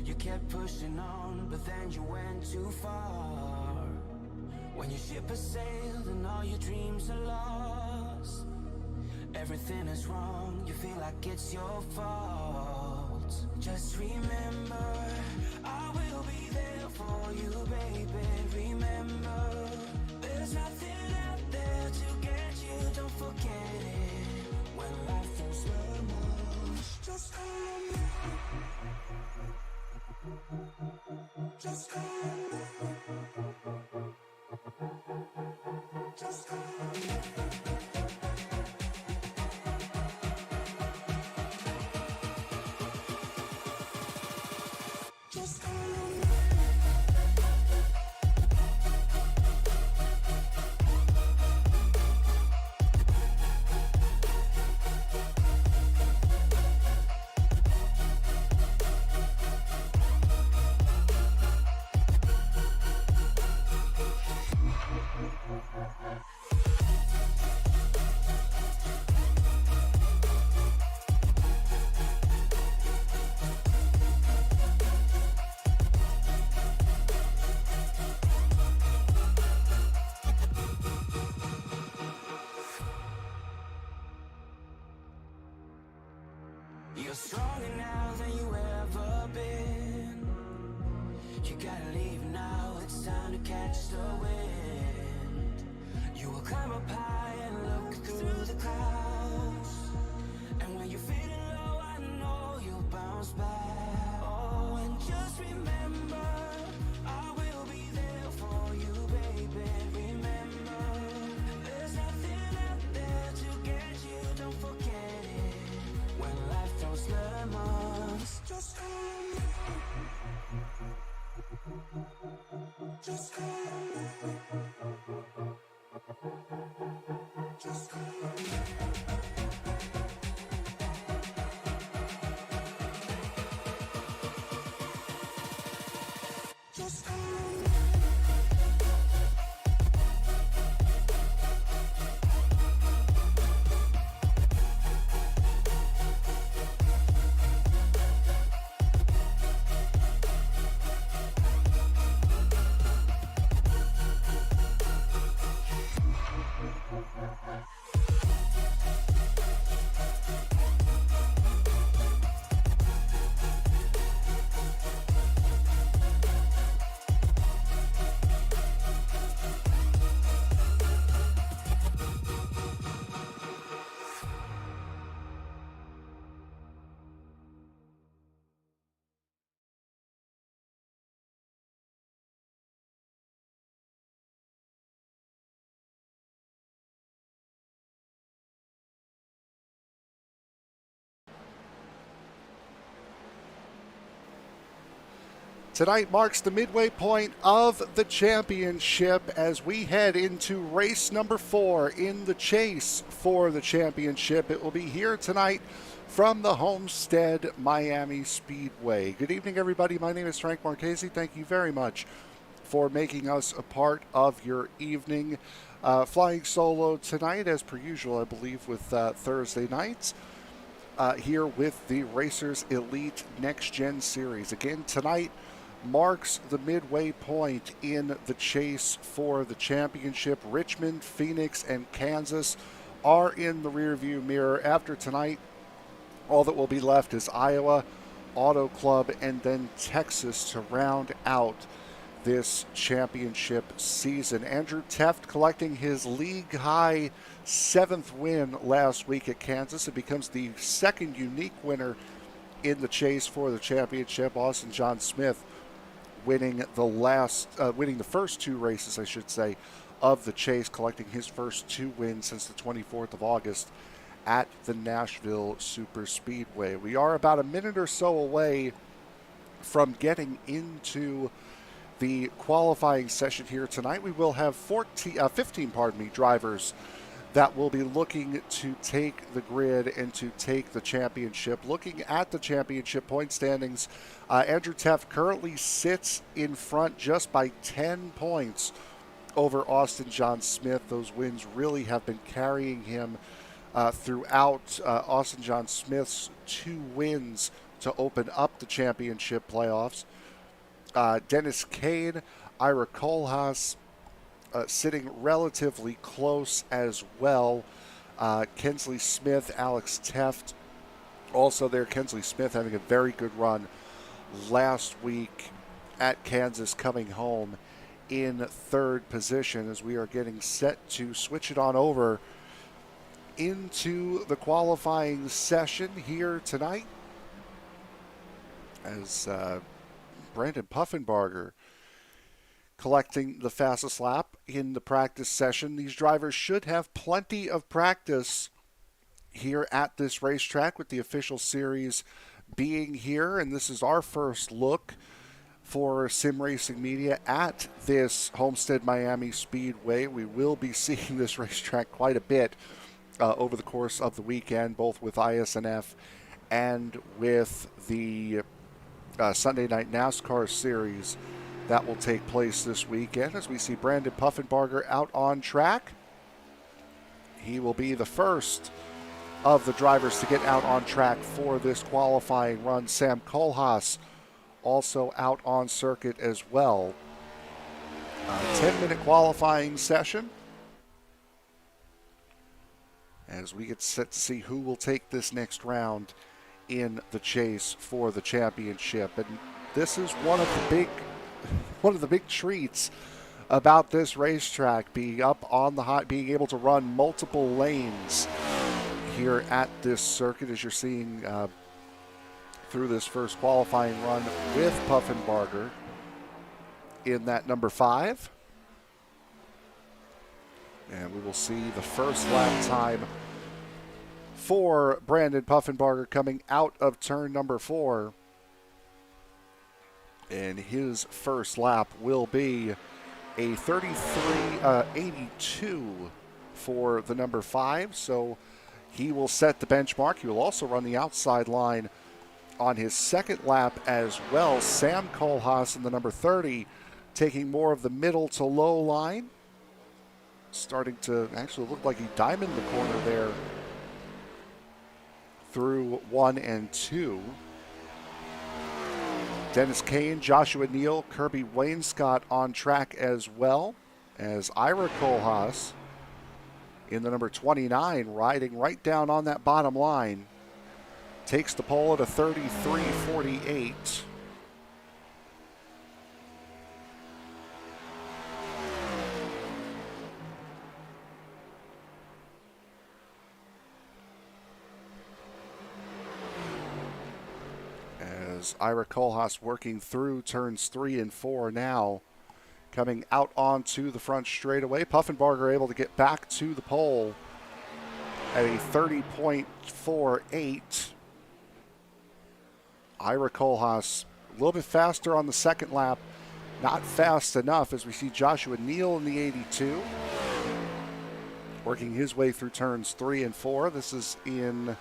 You kept pushing on, but then you went too far. When your ship has sailed and all your dreams are lost, everything is wrong, you feel like it's your fault. Just remember, I will be there for you, baby. Remember, there's nothing out there to get you, don't forget it. When life throws lemons, just call me. Just call me. Just call me. Just call me. You're stronger now than you ever been. You gotta leave now, it's time to catch the wind. You will climb up high and look through the clouds. And when you're feeling low, I know you'll bounce back. Oh, and just remember, I will be there for you, baby. Remember, there's nothing out there to get you, don't forget it. When life throws lemons, just call me. Just call me. Just call me. Just call me. Tonight marks the midway point of the championship as we head into race number 4 in the chase for the championship. It will be here tonight from the Homestead-Miami Speedway. Good evening, everybody. My name is Frank Marchese. Thank you very much for making us a part of your evening. Flying solo tonight, as per usual, I believe, with Thursday nights. Here with the Racers Elite Next-Gen Series. Again, tonight marks the midway point in the chase for the championship. Richmond, Phoenix, and Kansas are in the rearview mirror. After tonight, all that will be left is Iowa, Auto Club, and then Texas to round out this championship season. Andrew Tefft collecting his league-high 7th win last week at Kansas. It becomes the second unique winner in the chase for the championship. Austin John Smith winning the first 2 races, I should say, of the chase, collecting his first 2 wins since the 24th of August at the Nashville Super Speedway. We are about a minute or so away from getting into the qualifying session here tonight. We will have 15 drivers that will be looking to take the grid and to take the championship. Looking at the championship point standings, Andrew Tefft currently sits in front just by 10 points over Austin John Smith. Those wins really have been carrying him throughout. Austin John Smith's 2 wins to open up the championship playoffs. Dennis Kane, Ira Kohlhaas sitting relatively close as well. Kensley Smith, Alex Tefft also there. Kensley Smith having a very good run last week at Kansas, coming home in third position as we are getting set to switch it on over into the qualifying session here tonight as Brandon Puffenbarger collecting the fastest lap in the practice session. These drivers should have plenty of practice here at this racetrack with the official series being here, and this is our first look for Sim Racing Media at this Homestead-Miami Speedway. We will be seeing this racetrack quite a bit over the course of the weekend, both with ISNF and with the Sunday Night NASCAR Series that will take place this weekend as we see Brandon Puffenbarger out on track. He will be the first of the drivers to get out on track for this qualifying run. Sam Kohlhaas also out on circuit as well. 10-minute qualifying session as we get set to see who will take this next round in the chase for the championship. And this is one of the big treats about this racetrack, being up on the being able to run multiple lanes here at this circuit, as you're seeing through this first qualifying run with Puffenbarger in that number 5. And we will see the first lap time for Brandon Puffenbarger coming out of turn number 4. And his first lap will be a 33.82 for the number 5. So he will set the benchmark. He will also run the outside line on his second lap as well. Sam Kohlhaas in the number 30 taking more of the middle to low line. Starting to actually look like he diamonded the corner there through 1 and 2. Dennis Kane, Joshua Neal, Kirby Wainscott on track as well as Ira Kohlhaas in the number 29, riding right down on that bottom line. Takes the pole at a 33.48. As Ira Kohlhaas working through turns 3 and 4 now, coming out onto the front straightaway. Puffenbarger able to get back to the pole at a 30.48. Ira Kohlhaas a little bit faster on the second lap, not fast enough as we see Joshua Neal in the 82, working his way through turns 3 and 4. This is in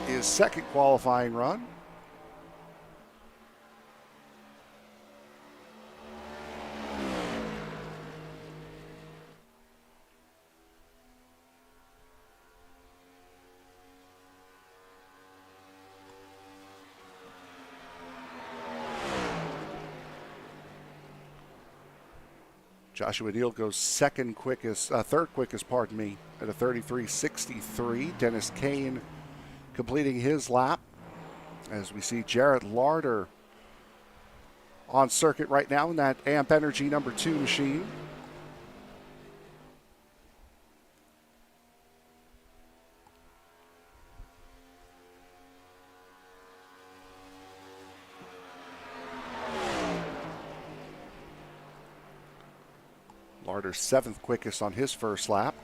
his second qualifying run. Joshua Neal goes third quickest, at a 33.63. Dennis Kane completing his lap as we see Jarrett Larder on circuit right now in that Amp Energy number 2 machine. Larder 7th quickest on his first lap.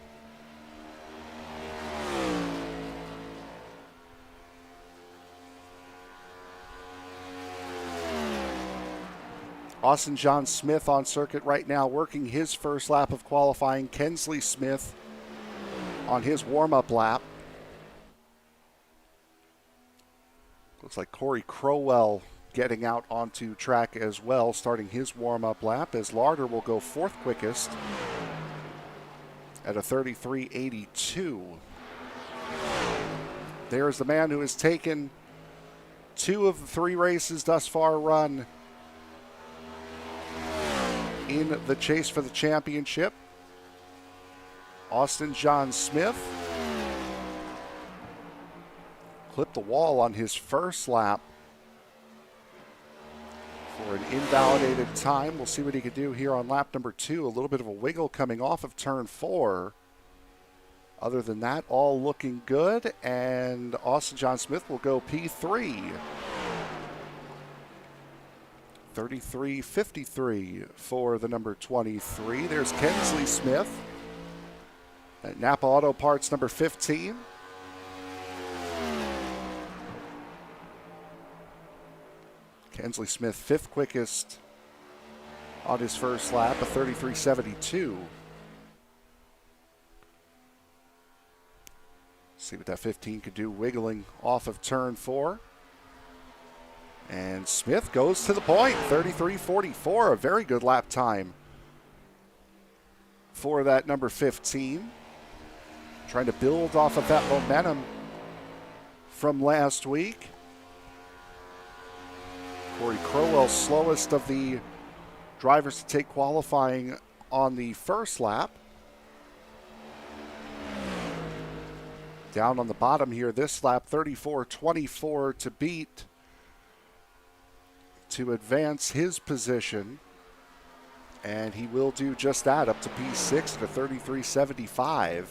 Austin John Smith on circuit right now, working his first lap of qualifying. Kensley Smith on his warm-up lap. Looks like Corey Crowell getting out onto track as well, starting his warm-up lap, as Larder will go 4th quickest at a 33.82. There's the man who has taken 2 of the 3 races thus far run in the chase for the championship. Austin John Smith clipped the wall on his first lap for an invalidated time. We'll see what he can do here on lap number 2. A little bit of a wiggle coming off of turn 4. Other than that, all looking good, and Austin John Smith will go P3. 33.53 for the number 23. There's Kensley Smith at Napa Auto Parts number 15. Kensley Smith, 5th quickest on his first lap, a 33.72. See what that 15 could do, wiggling off of turn 4. And Smith goes to the point, 33.44, a very good lap time for that number 15. Trying to build off of that momentum from last week. Corey Crowell, slowest of the drivers to take qualifying on the first lap. Down on the bottom here this lap, 34.24 to beat to advance his position. And he will do just that, up to P6 at a 33.75.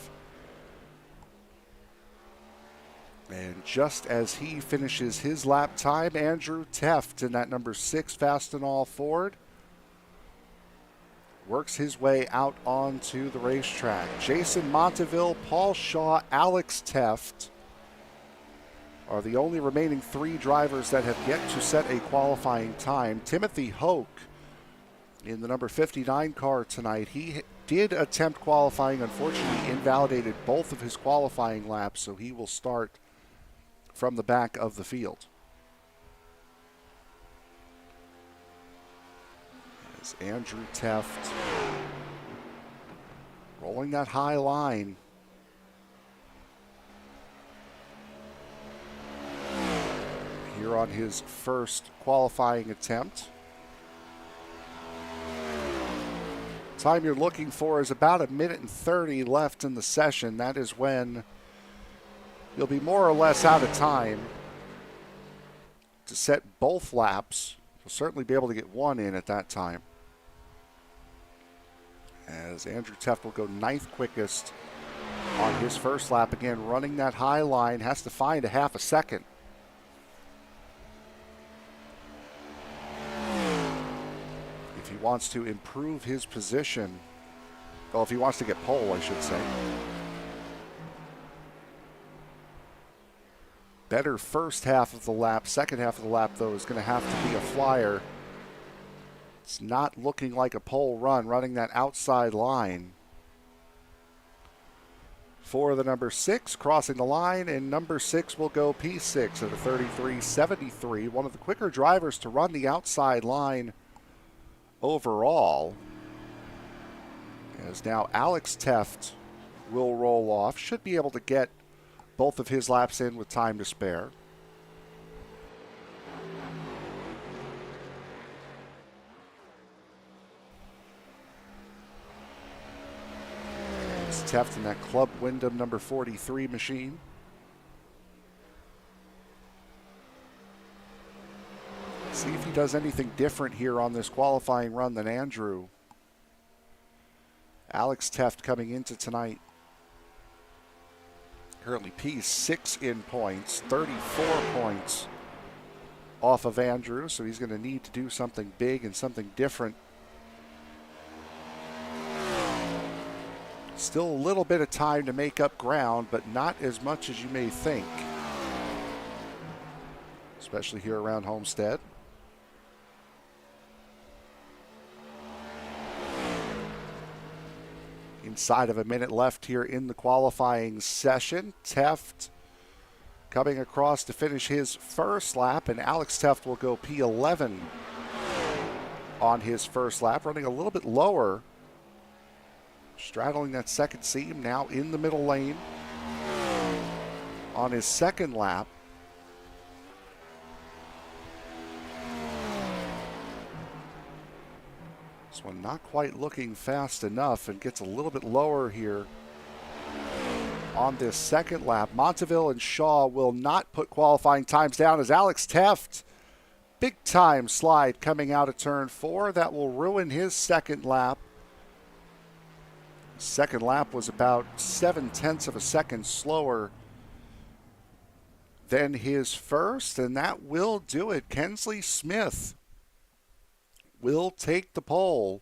And just as he finishes his lap time, Andrew Tefft in that number 6 Fastenal Ford works his way out onto the racetrack. Jason Monteville, Paul Shaw, Alex Tefft are the only remaining 3 drivers that have yet to set a qualifying time. Timothy Hoke in the number 59 car tonight, he did attempt qualifying, unfortunately invalidated both of his qualifying laps, so he will start from the back of the field. As Andrew Tefft rolling that high line. Here on his first qualifying attempt. Time you're looking for is about 1:30 left in the session. That is when you'll be more or less out of time to set both laps. You'll certainly be able to get one in at that time. As Andrew Tefft will go 9th quickest on his first lap. Again, running that high line, has to find a half a second. If he wants to improve his position, well, if he wants to get pole, I should say. Better first half of the lap. Second half of the lap, though, is going to have to be a flyer. It's not looking like a pole run, running that outside line. For the number 6, crossing the line, and number 6 will go P6 at a 33.73. One of the quicker drivers to run the outside line overall. As now Alex Tefft will roll off. Should be able to get both of his laps in with time to spare. It's Tefft in that Club Wyndham number 43 machine. See if he does anything different here on this qualifying run than Andrew. Alex Tefft coming into tonight. Currently P6 in points, 34 points off of Andrew, so he's going to need to do something big and something different. Still a little bit of time to make up ground, but not as much as you may think, especially here around Homestead. Inside of a minute left here in the qualifying session. Tefft coming across to finish his first lap, and Alex Tefft will go P11 on his first lap, running a little bit lower, straddling that second seam, now in the middle lane on his second lap. This one not quite looking fast enough and gets a little bit lower here on this second lap. Monteville and Shaw will not put qualifying times down as Alex Tefft, big time slide coming out of turn 4. That will ruin his second lap. Second lap was about 0.7 of a second slower than his first, and that will do it. Kensley Smith will take the pole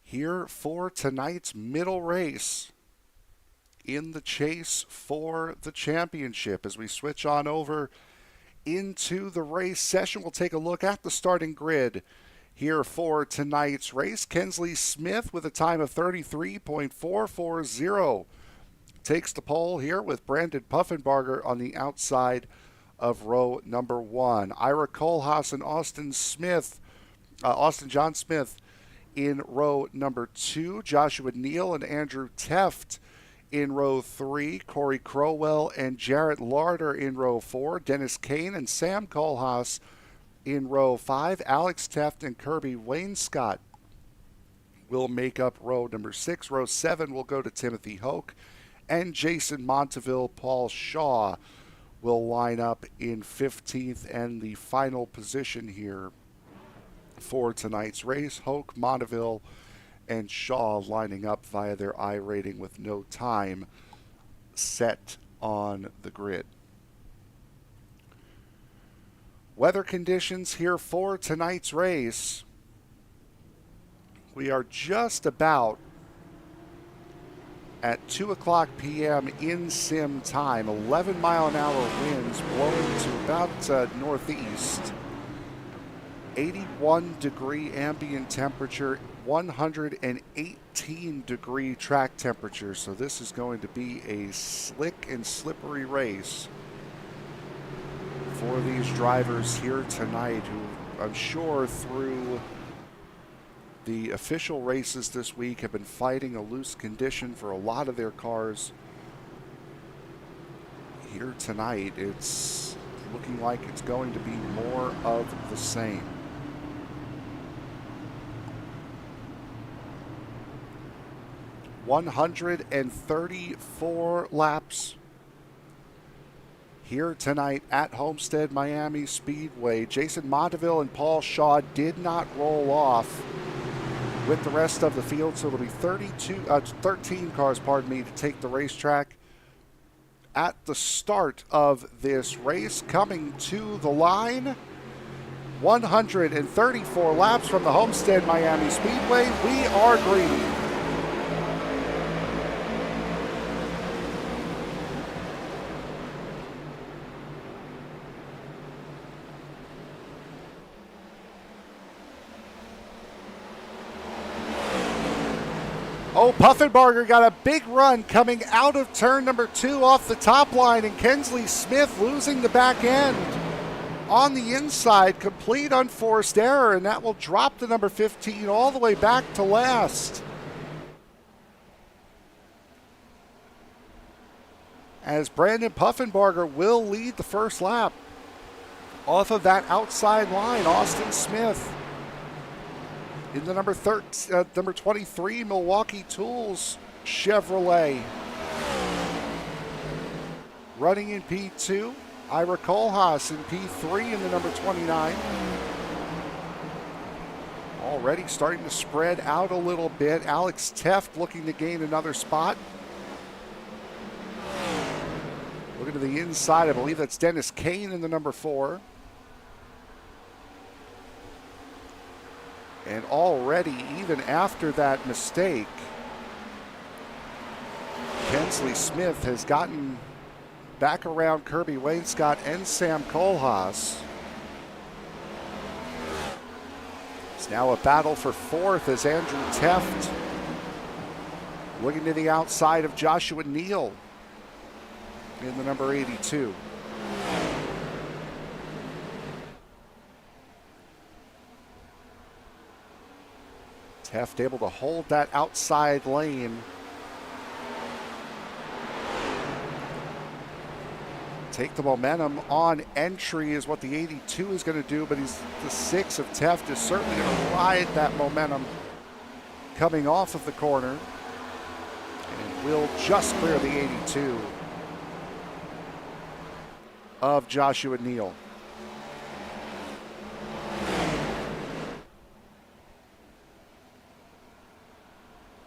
here for tonight's middle race in the chase for the championship. As we switch on over into the race session, we'll take a look at the starting grid here for tonight's race. Kensley Smith with a time of 33.440 takes the pole here with Brandon Puffenbarger on the outside of row number 1. Ira Kohlhaas and Austin John Smith in row number 2. Joshua Neal and Andrew Tefft in row 3. Corey Crowell and Jarrett Larder in row 4. Dennis Kane and Sam Kohlhaas in row 5. Alex Tefft and Kirby Wainscott will make up row number 6. Row 7 will go to Timothy Hoke, and Jason Monteville. Paul Shaw will line up in 15th and the final position here for tonight's race. Hoke, Monteville, and Shaw lining up via their I rating with no time set on the grid. Weather conditions here for tonight's race. We are just about at 2 o'clock p.m. in sim time. 11-mile-an-hour winds blowing to about northeast. 81-degree ambient temperature, 118-degree track temperature. So this is going to be a slick and slippery race for these drivers here tonight, who I'm sure through the official races this week have been fighting a loose condition for a lot of their cars. Here tonight, it's looking like it's going to be more of the same. ...134 laps here tonight at Homestead-Miami Speedway. Jason Monteville and Paul Shaw did not roll off with the rest of the field, so it'll be 13 cars, to take the racetrack at the start of this race. Coming to the line, 134 laps from the Homestead-Miami Speedway. We are green. Oh, Puffenbarger got a big run coming out of turn number 2 off the top line, and Kensley Smith losing the back end on the inside. Complete unforced error, and that will drop the number 15 all the way back to last. As Brandon Puffenbarger will lead the first lap off of that outside line. Austin Smith in the number 23 Milwaukee Tools Chevrolet. Running in P2, Ira Kohlhaas in P3 in the number 29. Already starting to spread out a little bit. Alex Tefft looking to gain another spot. Looking to the inside, I believe that's Dennis Kane in the number 4. And already, even after that mistake, Kensley Smith has gotten back around Kirby Wainscott and Sam Kohlhaas. It's now a battle for 4th as Andrew Tefft looking to the outside of Joshua Neal in the number 82. Tefft able to hold that outside lane. take the momentum on entry is what the 82 is going to do, but the 6 of Tefft is certainly going to ride that momentum coming off of the corner and will just clear the 82 of Joshua Neal.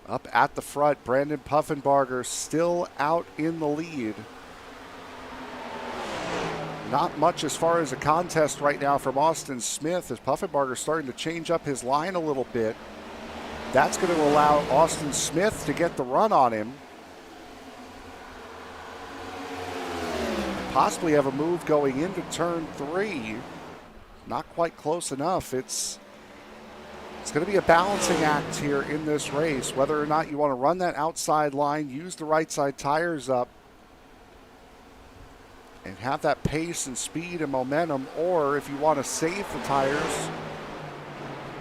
Up at the front, Brandon Puffenbarger still out in the lead. Not much as far as a contest right now from Austin Smith, as Puffenbarger starting to change up his line a little bit. That's going to allow Austin Smith to get the run on him. Possibly have a move going into turn 3. Not quite close enough. It's going to be a balancing act here in this race, whether or not you want to run that outside line, use the right side tires up, and have that pace and speed and momentum, or if you want to save the tires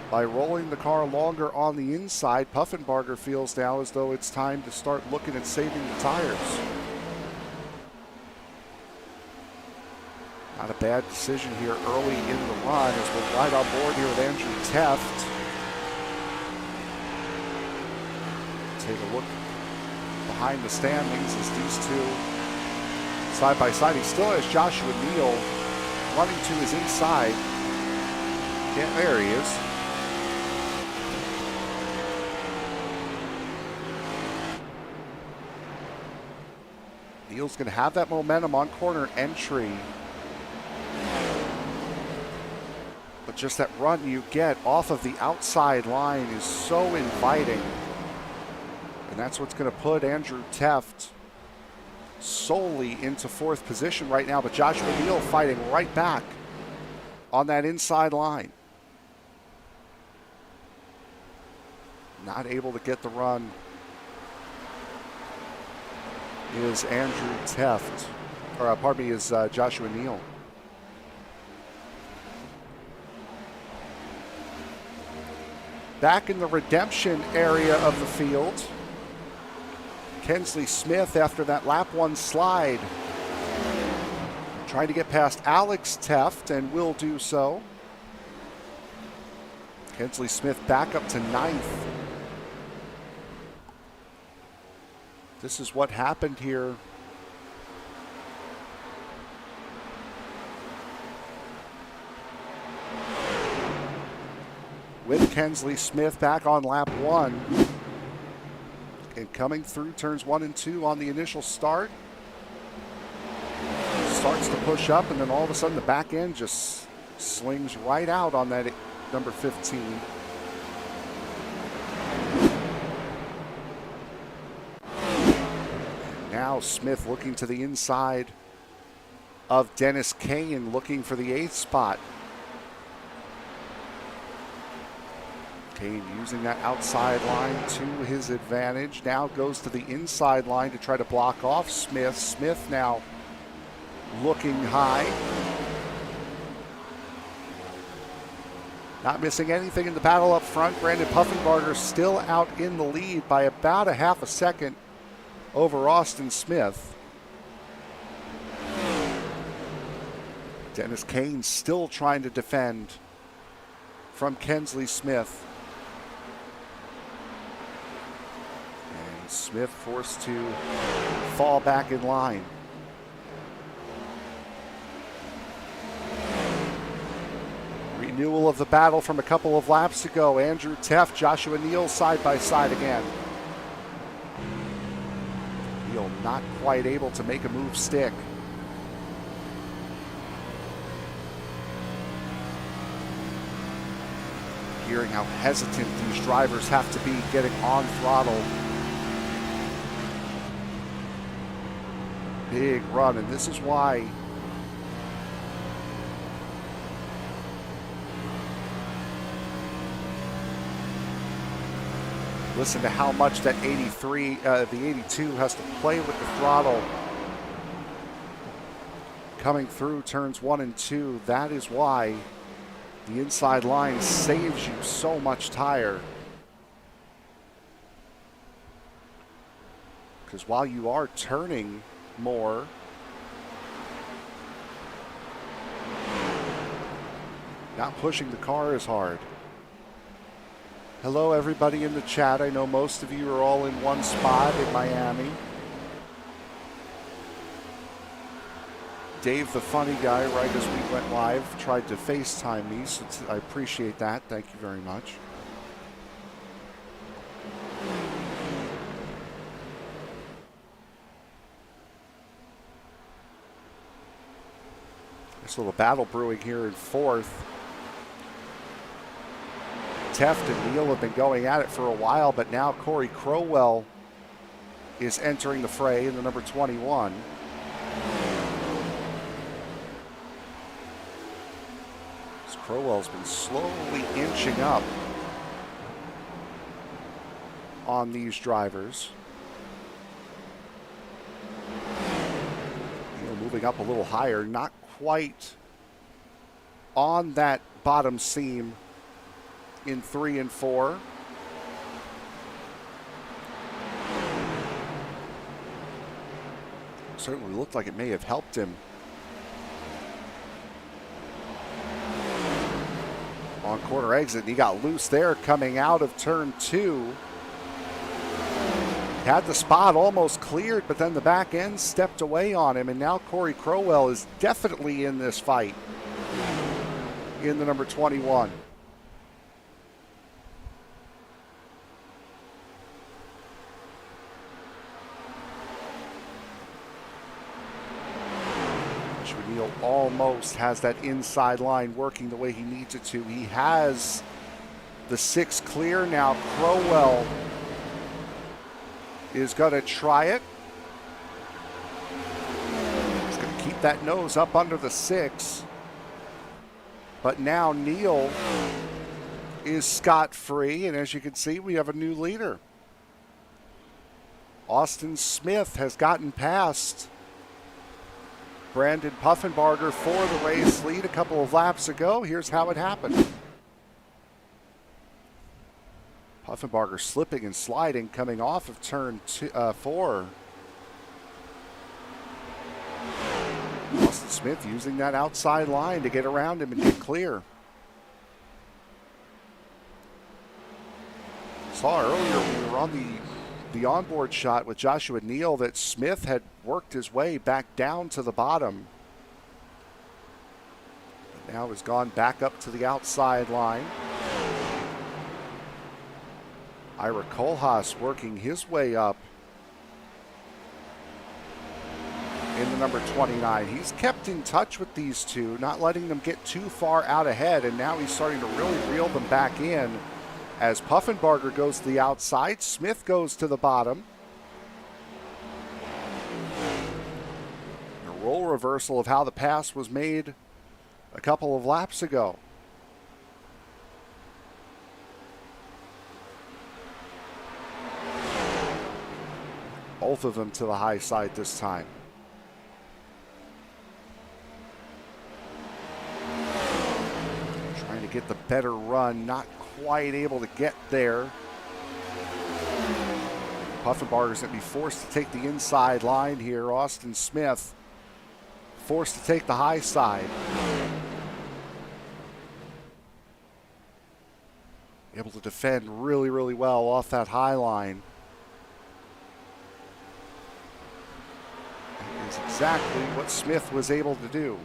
by rolling the car longer on the inside. Puffenbarger feels now as though it's time to start looking at saving the tires. Not a bad decision here early in the run as we're right on board here with Andrew Tefft. Take a look behind the standings as these two side by side. He still has Joshua Neal running to his inside. Yeah, there he is. Neal's going to have that momentum on corner entry. But just that run you get off of the outside line is so inviting. And that's what's going to put Andrew Tefft solely into 4th position right now. But Joshua Neal fighting right back on that inside line. Not able to get the run is Andrew Tefft, or pardon me, is Joshua Neal. Back in the redemption area of the field, Kensley Smith, after that lap 1 slide, trying to get past Alex Tefft and will do so. Kensley Smith back up to 9th. This is what happened here. With Kensley Smith back on lap 1. And coming through turns 1 and 2 on the initial start. Starts to push up, and then all of a sudden the back end just slings right out on that number 15. Now Smith looking to the inside of Dennis Kane, looking for the 8th spot. Kane using that outside line to his advantage. Now goes to the inside line to try to block off Smith. Smith now looking high. Not missing anything in the battle up front. Brandon Puffenbarger still out in the lead by about a half a second over Austin Smith. Dennis Kane still trying to defend from Kensley Smith. And Smith forced to fall back in line. Renewal of the battle from a couple of laps ago. Andrew Tefft, Joshua Neal side by side again. Neal not quite able to make a move stick. Hearing how hesitant these drivers have to be getting on throttle. Big run, and this is why listen to how much that the 82 has to play with the throttle. Coming through turns 1 and 2, that is why the inside line saves you so much tire. Because while you are turning more, Not pushing the car as hard. Hello, everybody in the chat. I know most of you are all in one spot in Miami. Dave, the funny guy, right as we went live, tried to FaceTime me, so I appreciate that. Thank you very much. There's a little battle brewing here in fourth. Tefft and Neal have been going at it for a while, but now Corey Crowell is entering the fray in the number 21. Crowell's been slowly inching up on these drivers. Moving up a little higher, not quite on that bottom seam in 3 and 4. Certainly looked like it may have helped him on corner exit, and he got loose there coming out of turn 2. Had the spot almost cleared, but then the back end stepped away on him, and now Corey Crowell is definitely in this fight in the number 21. Neal almost has that inside line working the way he needs it to. He has the 6 clear now. Crowell is going to try it. He's going to keep that nose up under the 6. But now Neal is scot-free, and as you can see, we have a new leader. Austin Smith has gotten past Brandon Puffenbarger for the race lead a couple of laps ago. Here's how it happened. Puffenbarger slipping and sliding coming off of turn 4. Austin Smith using that outside line to get around him and get clear. Saw earlier when we were on the onboard shot with Joshua Neal that Smith had worked his way back down to the bottom. Now has gone back up to the outside line. Ira Kohlhaas working his way up in the number 29. He's kept in touch with these two, not letting them get too far out ahead, and now he's starting to really reel them back in. As Puffenbarger goes to the outside, Smith goes to the bottom. A role reversal of how the pass was made a couple of laps ago. Both of them to the high side this time. Trying to get the better run, not quite able to get there. Puffenbarger's going to be forced to take the inside line here. Austin Smith forced to take the high side. Able to defend really, really well off that high line. That is exactly what Smith was able to do.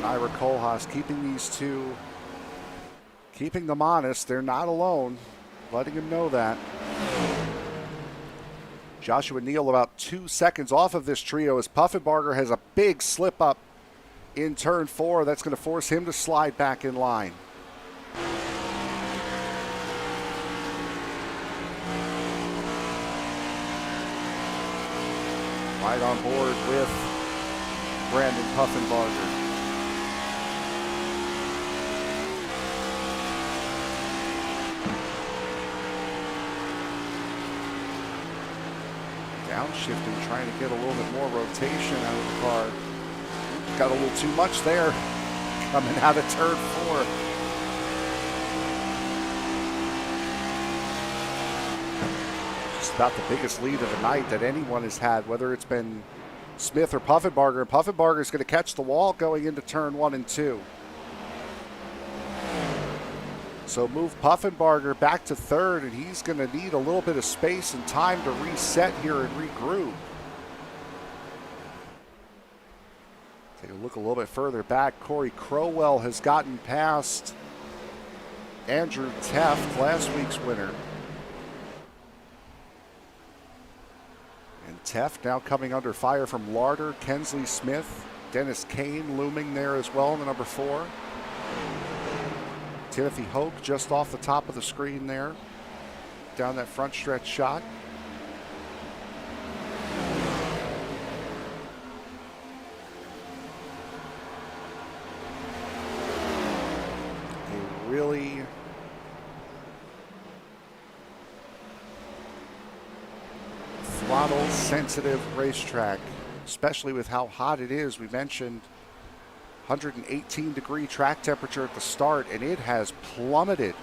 Ira Kohlhaas keeping these two, keeping them honest. They're not alone, letting him know that. Joshua Neal about 2 seconds off of this trio as Puffenbarger has a big slip up in turn 4. That's going to force him to slide back in line. Right on board with Brandon Puffenbarger. Downshifting, trying to get a little bit more rotation out of the car. Got a little too much there coming out of turn 4. about the biggest lead of the night that anyone has had, whether it's been Smith or Puffenbarger. And Puffenbarger is going to catch the wall going into turn 1 and 2. So move Puffenbarger back to third, and he's going to need a little bit of space and time to reset here and regroup. Take a look a little bit further back. Corey Crowell has gotten past Andrew Tefft, last week's winner. And Tefft now coming under fire from Larder, Kensley Smith, Dennis Kane looming there as well in the number 4. Timothy Hoke just off the top of the screen there, down that front stretch shot. A really throttle sensitive racetrack, especially with how hot it is. We mentioned 118-degree track temperature at the start, and it has plummeted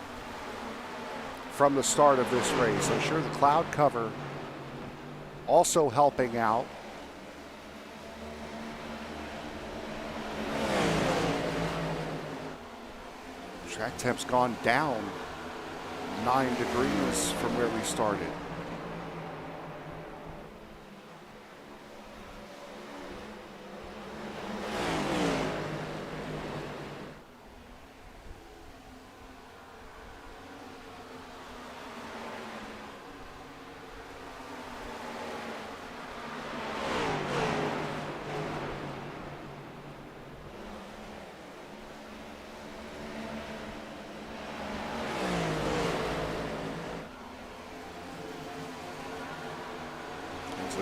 from the start of this race. I'm sure the cloud cover also helping out. Track temp's gone down 9 degrees from where we started.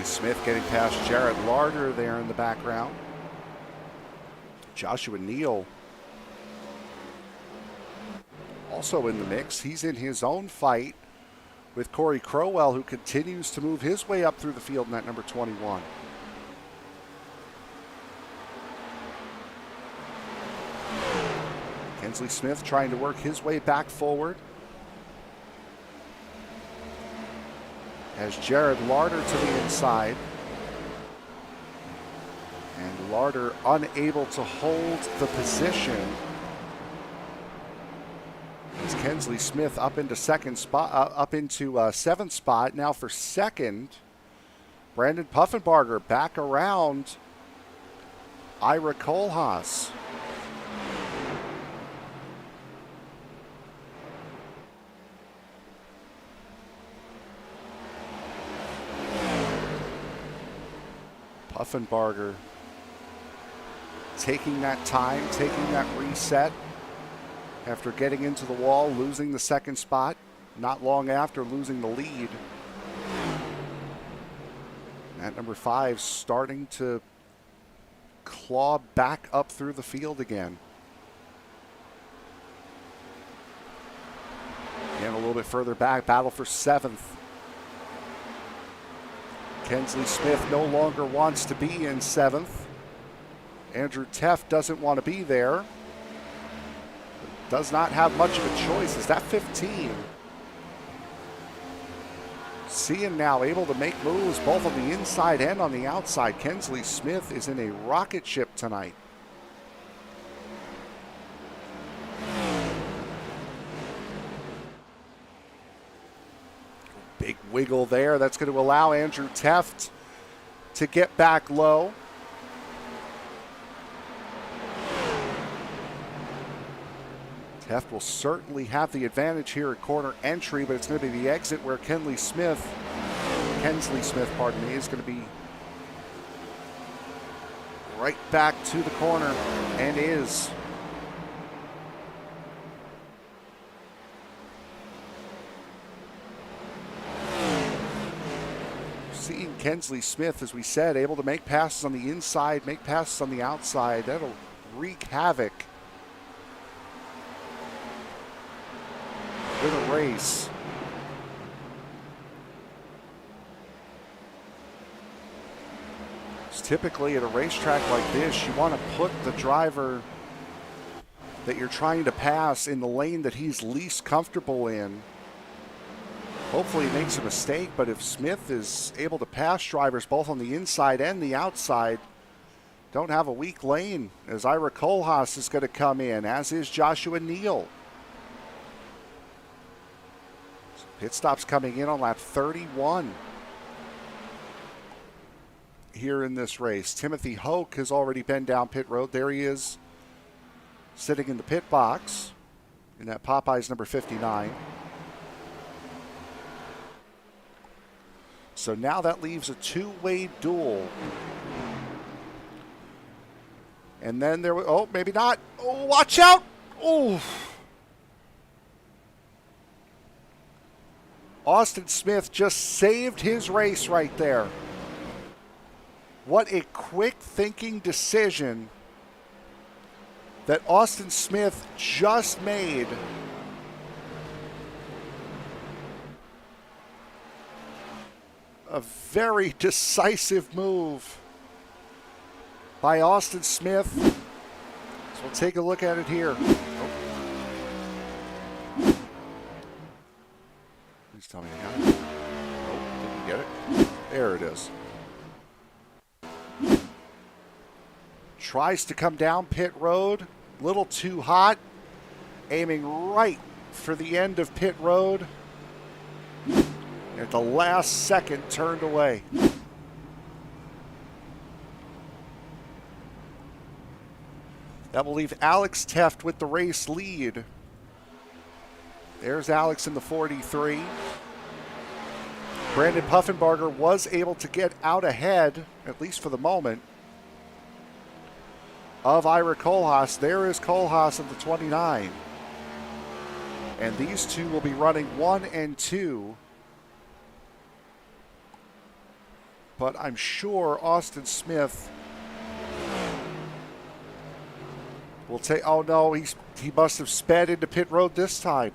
Smith getting past Jared Larder there in the background. Joshua Neal also in the mix. He's in his own fight with Corey Crowell, who continues to move his way up through the field in that number 21. Kensley Smith trying to work his way back forward, as Jared Larder to the inside. And Larder unable to hold the position as Kensley Smith up into second spot, up into seventh spot. Now for second, Brandon Puffenbarger back around Ira Kohlhaas. Puffenbarger taking that time, taking that reset after getting into the wall, losing the second spot, not long after losing the lead. That number 5 starting to claw back up through the field again. And a little bit further back, battle for 7th. Kensley Smith no longer wants to be in 7th. Andrew Tefft doesn't want to be there. Does not have much of a choice. Is that 15? Seeing now able to make moves both on the inside and on the outside. Kensley Smith is in a rocket ship tonight. Big wiggle there. That's going to allow Andrew Tefft to get back low. Tefft will certainly have the advantage here at corner entry, but it's going to be the exit where Kensley Smith, pardon me, is going to be right back to the corner, and is. Seeing Kensley Smith, as we said, able to make passes on the inside, make passes on the outside. That'll wreak havoc with a race. It's typically at a racetrack like this, you want to put the driver that you're trying to pass in the lane that he's least comfortable in. Hopefully he makes a mistake, but if Smith is able to pass drivers both on the inside and the outside, don't have a weak lane, as Ira Kohlhaas is going to come in, as is Joshua Neal. Pit stops coming in on lap 31 here in this race. Timothy Hoke has already been down pit road. There he is, sitting in the pit box in that Popeyes number 59. So now that leaves a two-way duel. And then there, oh, maybe not. Oh, watch out. Oh. Austin Smith just saved his race right there. What a quick thinking decision that Austin Smith just made. A very decisive move by Austin Smith. So we'll take a look at it here. Oh. Please tell me I got it. Oh, didn't get it. There it is. Tries to come down pit road. Little too hot. Aiming right for the end of pit road. At the last second, turned away. That will leave Alex Tefft with the race lead. There's Alex in the 43. Brandon Puffenbarger was able to get out ahead, at least for the moment, of Ira Kohlhaas. There is Kohlhaas in the 29. And these two will be running 1 and 2. But I'm sure Austin Smith will take, oh no, he must have sped into pit road this time.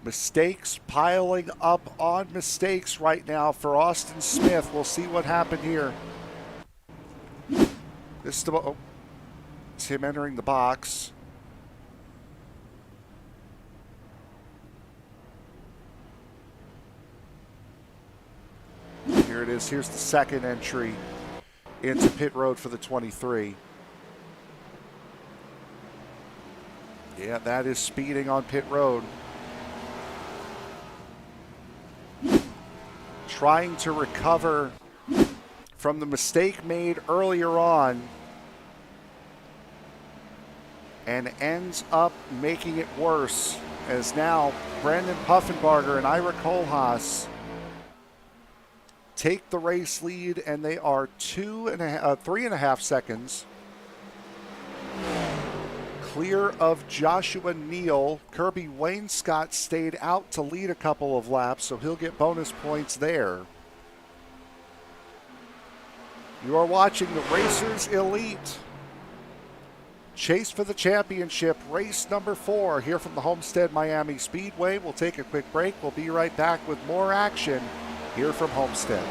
Mistakes piling up on mistakes right now for Austin Smith. We'll see what happened here. This is the, oh, it's him entering the box. Here it is. Here's the second entry into pit road for the 23. Yeah, that is speeding on pit road. Trying to recover from the mistake made earlier on and ends up making it worse, as now Brandon Puffenbarger and Ira Kohlhaas take the race lead, and they are 3.5 seconds clear of Joshua Neal. Kirby Wainscott stayed out to lead a couple of laps, so he'll get bonus points there. You are watching the Racers Elite chase for the championship, race number 4 here from the Homestead-Miami Speedway. We'll take a quick break. We'll be right back with more action here from Homestead.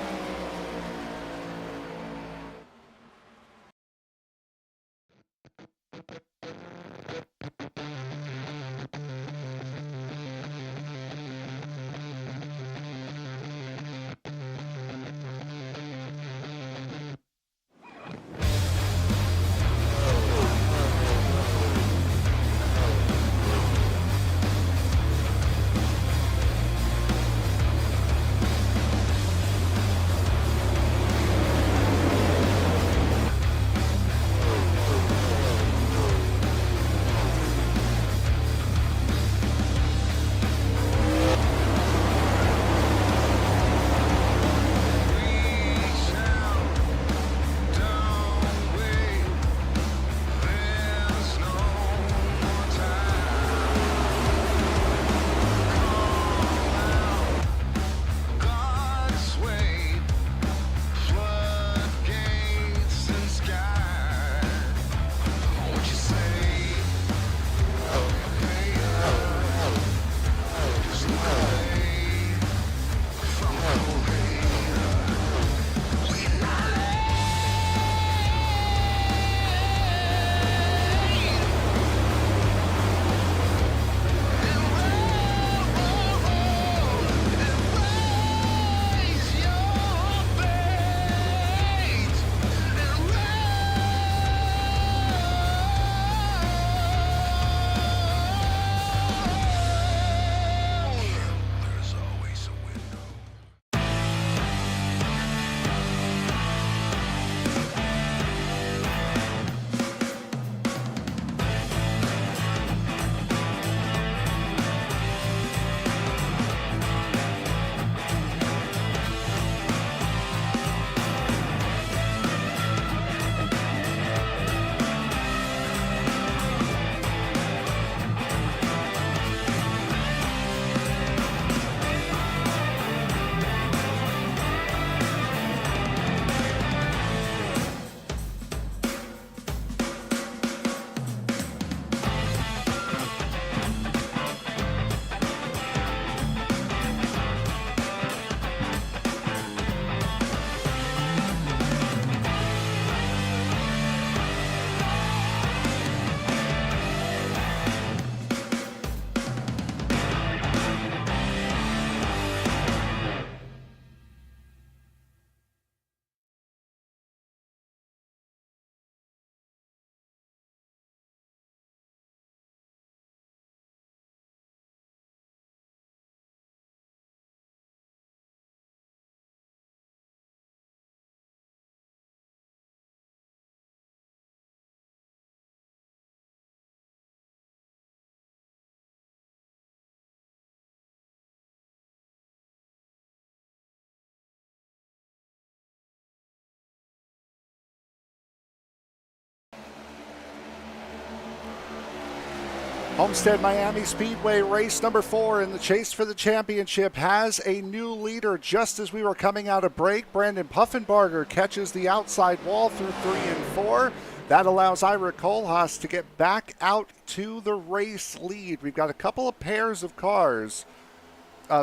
Homestead-Miami Speedway race number 4 in the chase for the championship has a new leader. Just as we were coming out of break, Brandon Puffenbarger catches the outside wall through 3 and 4. That allows Ira Kohlhaas to get back out to the race lead. We've got a couple of pairs of cars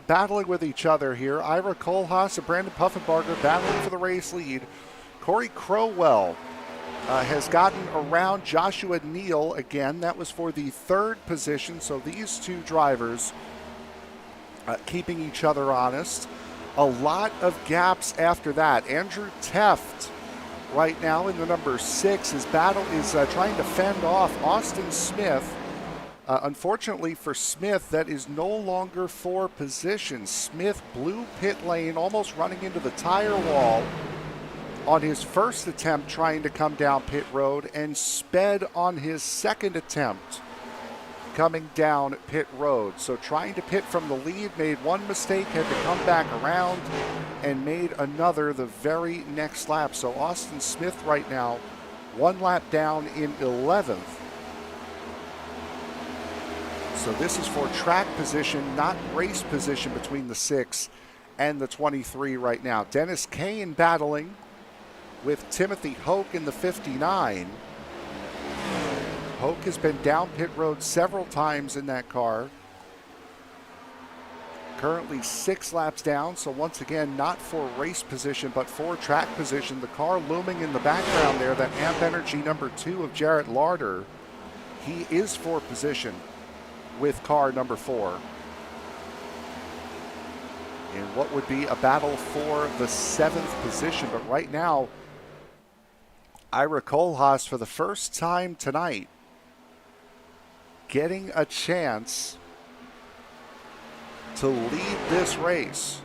battling with each other here. Ira Kohlhaas and Brandon Puffenbarger battling for the race lead. Corey Crowell has gotten around Joshua Neal again. That was for the 3rd position. So these two drivers keeping each other honest. A lot of gaps after that. Andrew Tefft right now in the number 6. His battle is trying to fend off Austin Smith. Unfortunately for Smith, that is no longer for position. Smith blew pit lane, almost running into the tire wall on his first attempt trying to come down pit road, and sped on his second attempt coming down pit road. So trying to pit from the lead, made one mistake, had to come back around and made another the very next lap. So Austin Smith right now 1 lap down in 11th. So this is for track position, not race position between the 6 and the 23 right now. Dennis Kane battling with Timothy Hoke in the 59. Hoke has been down pit road several times in that car. Currently 6 laps down, so once again, not for race position, but for track position. The car looming in the background there, that Amp Energy number 2 of Jarrett Larder. He is for position with car number 4. In what would be a battle for the 7th position, but right now, Ira Kohlhaas, for the first time tonight, getting a chance to lead this race.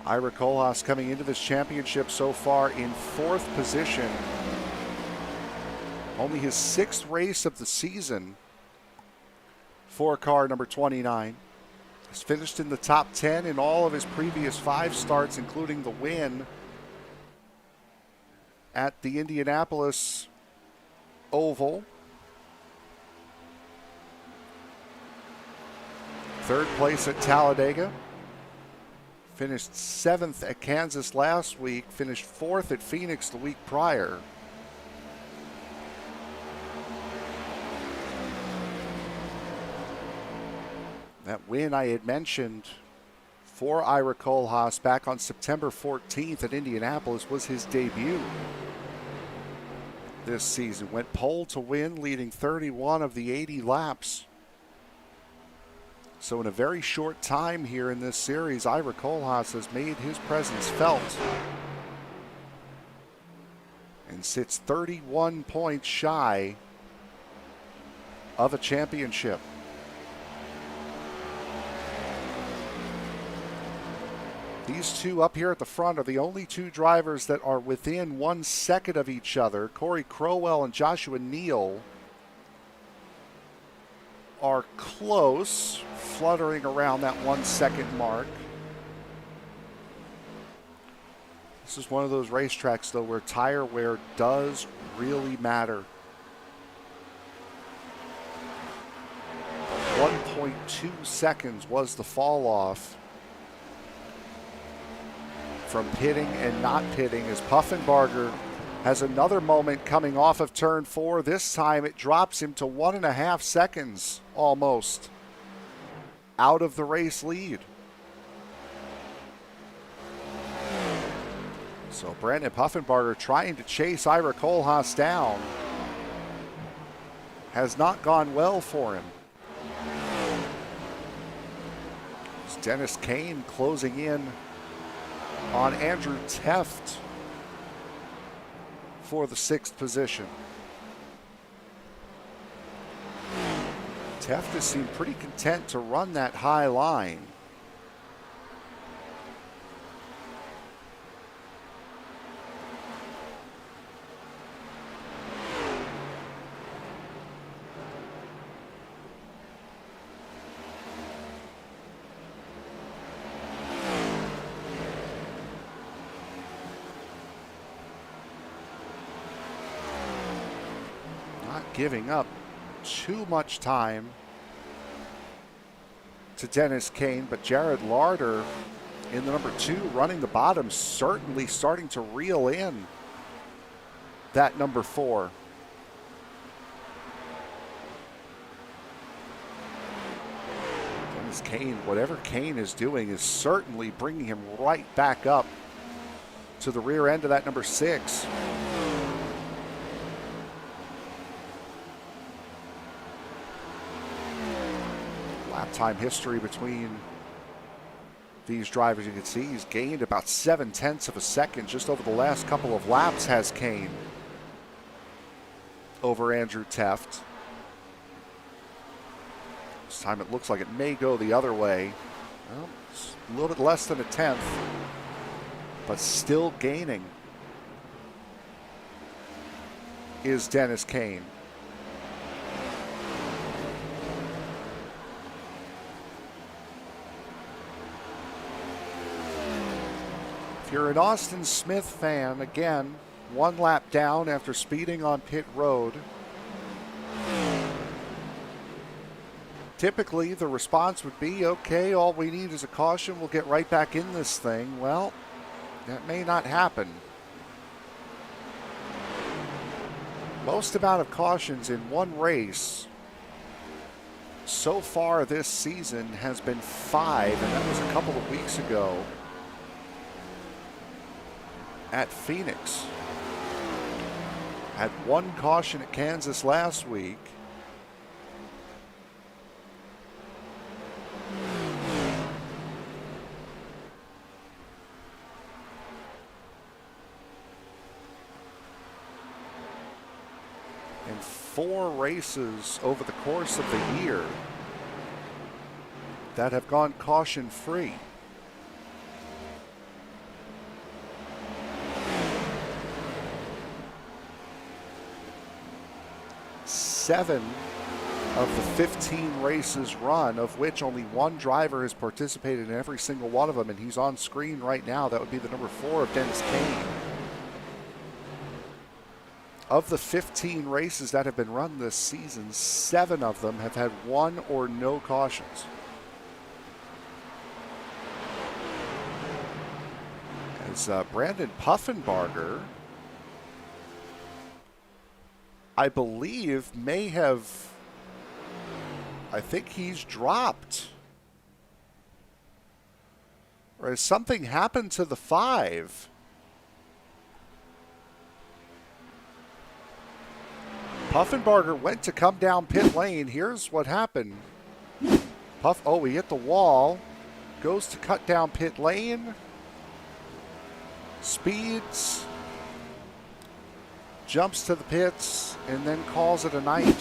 Ira Kohlhaas coming into this championship so far in 4th position. Only his 6th race of the season for car number 29. Has finished in the top 10 in all of his previous 5 starts, including the win at the Indianapolis Oval. 3rd place at Talladega. Finished 7th at Kansas last week. Finished 4th at Phoenix the week prior. That win I had mentioned for Ira Kohlhaas back on September 14th at Indianapolis was his debut this season. Went pole to win, leading 31 of the 80 laps. So in a very short time here in this series, Ira Kohlhaas has made his presence felt and sits 31 points shy of a championship. These two up here at the front are the only 2 drivers that are within 1 second of each other. Corey Crowell and Joshua Neal are close, fluttering around that 1 second mark. This is one of those racetracks, though, where tire wear does really matter. 1.2 seconds was the fall off from pitting and not pitting, as Puffenbarger has another moment coming off of turn 4. This time it drops him to 1.5 seconds almost out of the race lead. So Brandon Puffenbarger trying to chase Ira Kohlhaas down. Has not gone well for him. It's Dennis Kane closing in on Andrew Tefft for the 6th position. Tefft has seemed pretty content to run that high line. not giving up too much time to Dennis Kane, but Jared Larder in the number 2 running the bottom, certainly starting to reel in that number 4. Dennis Kane, whatever Kane is doing is certainly bringing him right back up to the rear end of that number 6. Lap time history between these drivers, you can see he's gained about 0.7 of a second just over the last couple of laps, has Kane over Andrew Tefft. This time it looks like it may go the other way. Well, it's a little bit less than 1/10, but still gaining is Dennis Kane. If you're an Austin Smith fan, again, 1 lap down after speeding on pit road. Typically, the response would be, okay, all we need is a caution. We'll get right back in this thing. Well, that may not happen. Most amount of cautions in one race so far this season has been 5, and that was a couple of weeks ago at Phoenix. Had 1 caution at Kansas last week. And 4 races over the course of the year that have gone caution free. Seven of the 15 races run, of which only 1 driver has participated in every single one of them, and he's on screen right now. That would be the number 4 of Dennis Kane. Of the 15 races that have been run this season, 7 of them have had 1 or no cautions. As Brandon Puffenbarger, I believe, may have, I think he's dropped. Or has something happened to the 5? Puffenbarger went to come down pit lane. Here's what happened. Oh, he hit the wall. Goes to cut down pit lane. Speeds. Jumps to the pits and then calls it a night.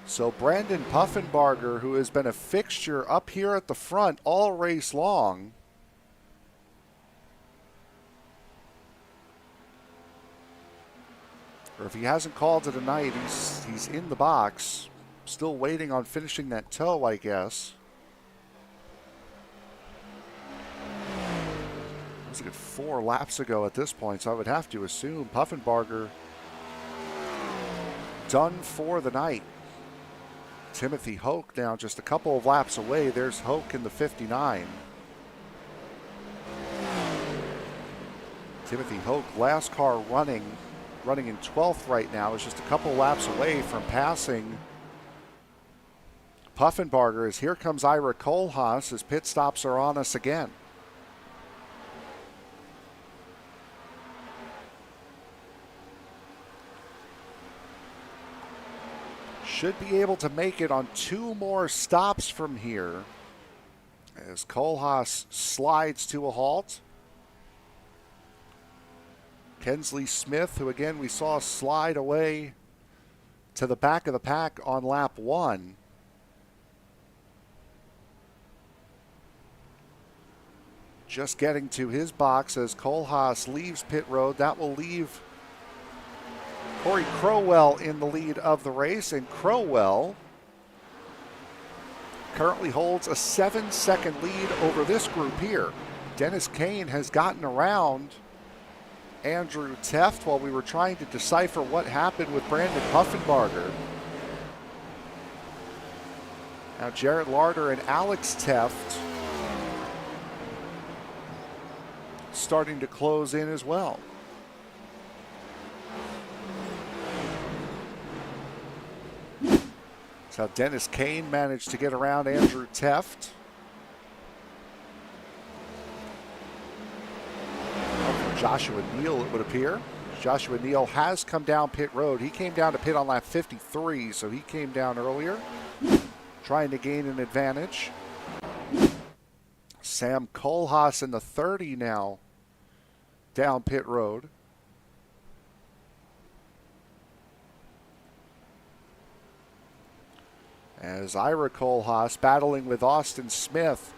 So Brandon Puffenbarger, who has been a fixture up here at the front all race long, or if he hasn't called it a night, he's in the box, still waiting on finishing that tow, I guess. It was a good 4 laps ago at this point, so I would have to assume Puffenbarger done for the night. Timothy Hoke now just a couple of laps away. There's Hoke in the 59. Timothy Hoke, last car running in 12th right now, is just a couple laps away from passing Puffenbarger. As here comes Ira Kohlhaas as pit stops are on us again. Should be able to make it on 2 more stops from here as Kohlhaas slides to a halt. Kensley Smith, who again we saw slide away to the back of the pack on lap 1. Just getting to his box as Kohlhaas leaves pit road. That will leave Corey Crowell in the lead of the race, and Crowell currently holds a 7-second lead over this group here. Dennis Kane has gotten around Andrew Tefft while we were trying to decipher what happened with Brandon Puffenbarger. Now Jared Larder and Alex Tefft starting to close in as well. That's how Dennis Kane managed to get around Andrew Tefft. Joshua Neal, it would appear. Joshua Neal has come down pit road. He came down to pit on lap 53, so he came down earlier, trying to gain an advantage. Sam Kohlhaas in the 30 now, down pit road. As Ira Kohlhaas battling with Austin Smith.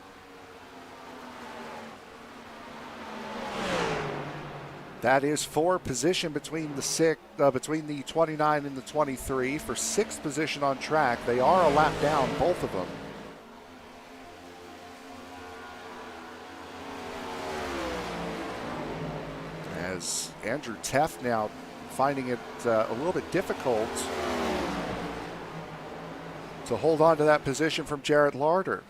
That is for position between the 29 and the 23 for 6th position on track. They are a lap down, both of them. As Andrew Tefft now finding it a little bit difficult to hold on to that position from Jared Larder.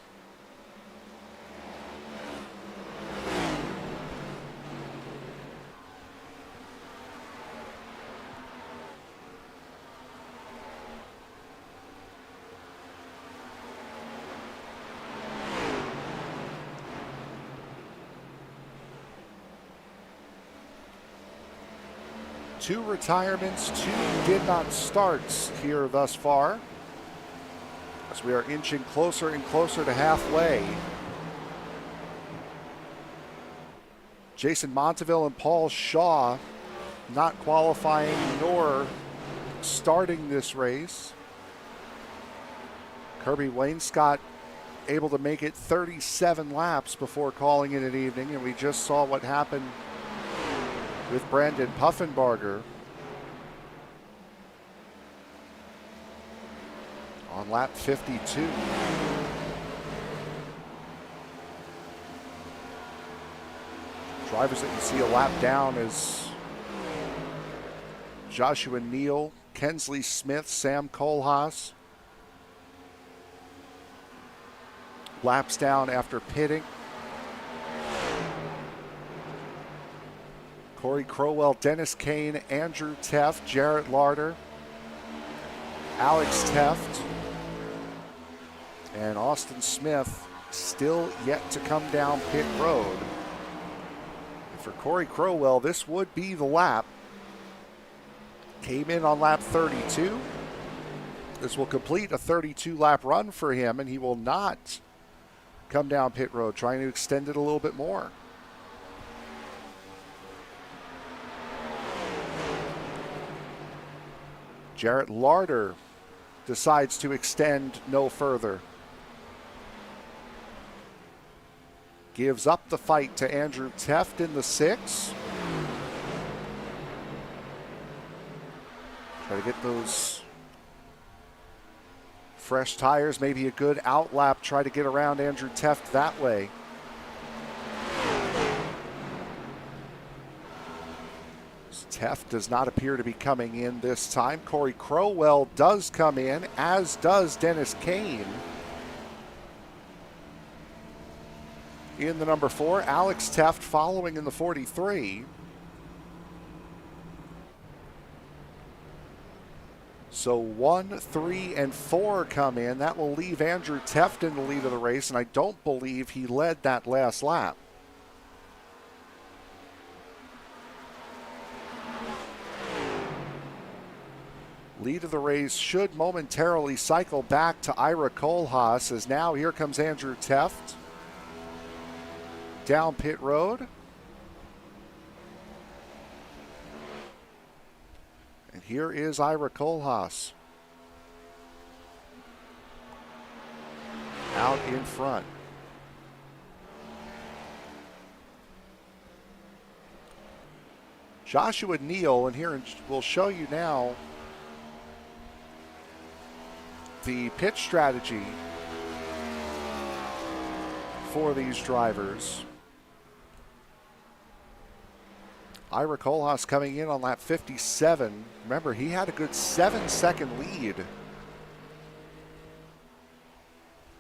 Two retirements, 2 did not start here thus far. As we are inching closer and closer to halfway. Jason Monteville and Paul Shaw not qualifying nor starting this race. Kirby Wainscott able to make it 37 laps before calling it an evening, and we just saw what happened with Brandon Puffenbarger on lap 52. Drivers that you see a lap down is Joshua Neal, Kensley Smith, Sam Kohlhaas. Laps down after pitting. Corey Crowell, Dennis Kane, Andrew Tefft, Jarrett Larder, Alex Tefft, and Austin Smith still yet to come down pit road. And for Corey Crowell, this would be the lap. Came in on lap 32. This will complete a 32-lap run for him, and he will not come down pit road, trying to extend it a little bit more. Jarrett Larder decides to extend no further. Gives up the fight to Andrew Tefft in the 6. Try to get those fresh tires, maybe a good outlap, try to get around Andrew Tefft that way. Tefft does not appear to be coming in this time. Corey Crowell does come in, as does Dennis Kane. In the number 4, Alex Tefft following in the 43. So 1, 3, and 4 come in. That will leave Andrew Tefft in the lead of the race, and I don't believe he led that last lap. Lead of the race should momentarily cycle back to Ira Kohlhaas, as now here comes Andrew Tefft down pit road. And here is Ira Kohlhaas out in front. Joshua Neal, and here we'll show you now the pit strategy for these drivers. Ira Kohlhaas coming in on lap 57. Remember, he had a good 7-second lead.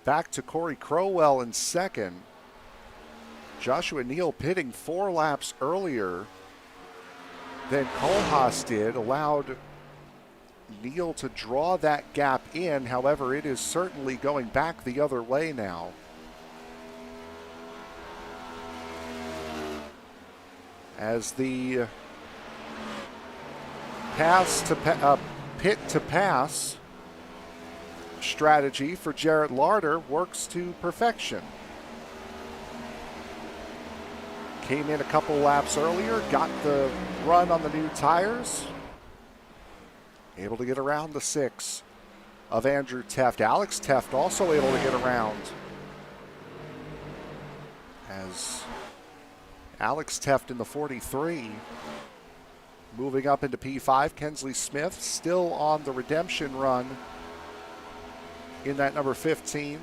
Back to Corey Crowell in second. Joshua Neal pitting 4 laps earlier than Kohlhaas did, allowed Neal to draw that gap in. However, it is certainly going back the other way now. As the pit to pass strategy for Jarrett Larder works to perfection. Came in a couple laps earlier, got the run on the new tires. Able to get around the 6 of Andrew Tefft. Alex Tefft also able to get around. As Alex Tefft in the 43. Moving up into P5, Kensley Smith still on the redemption run in that number 15.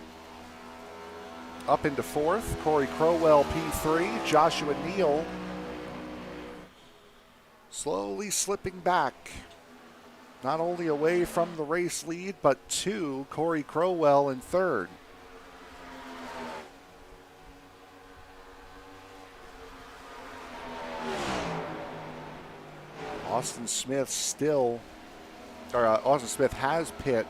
Up into 4th, Corey Crowell P3, Joshua Neal slowly slipping back. Not only away from the race lead, but to Corey Crowell in 3rd. Austin Smith has pit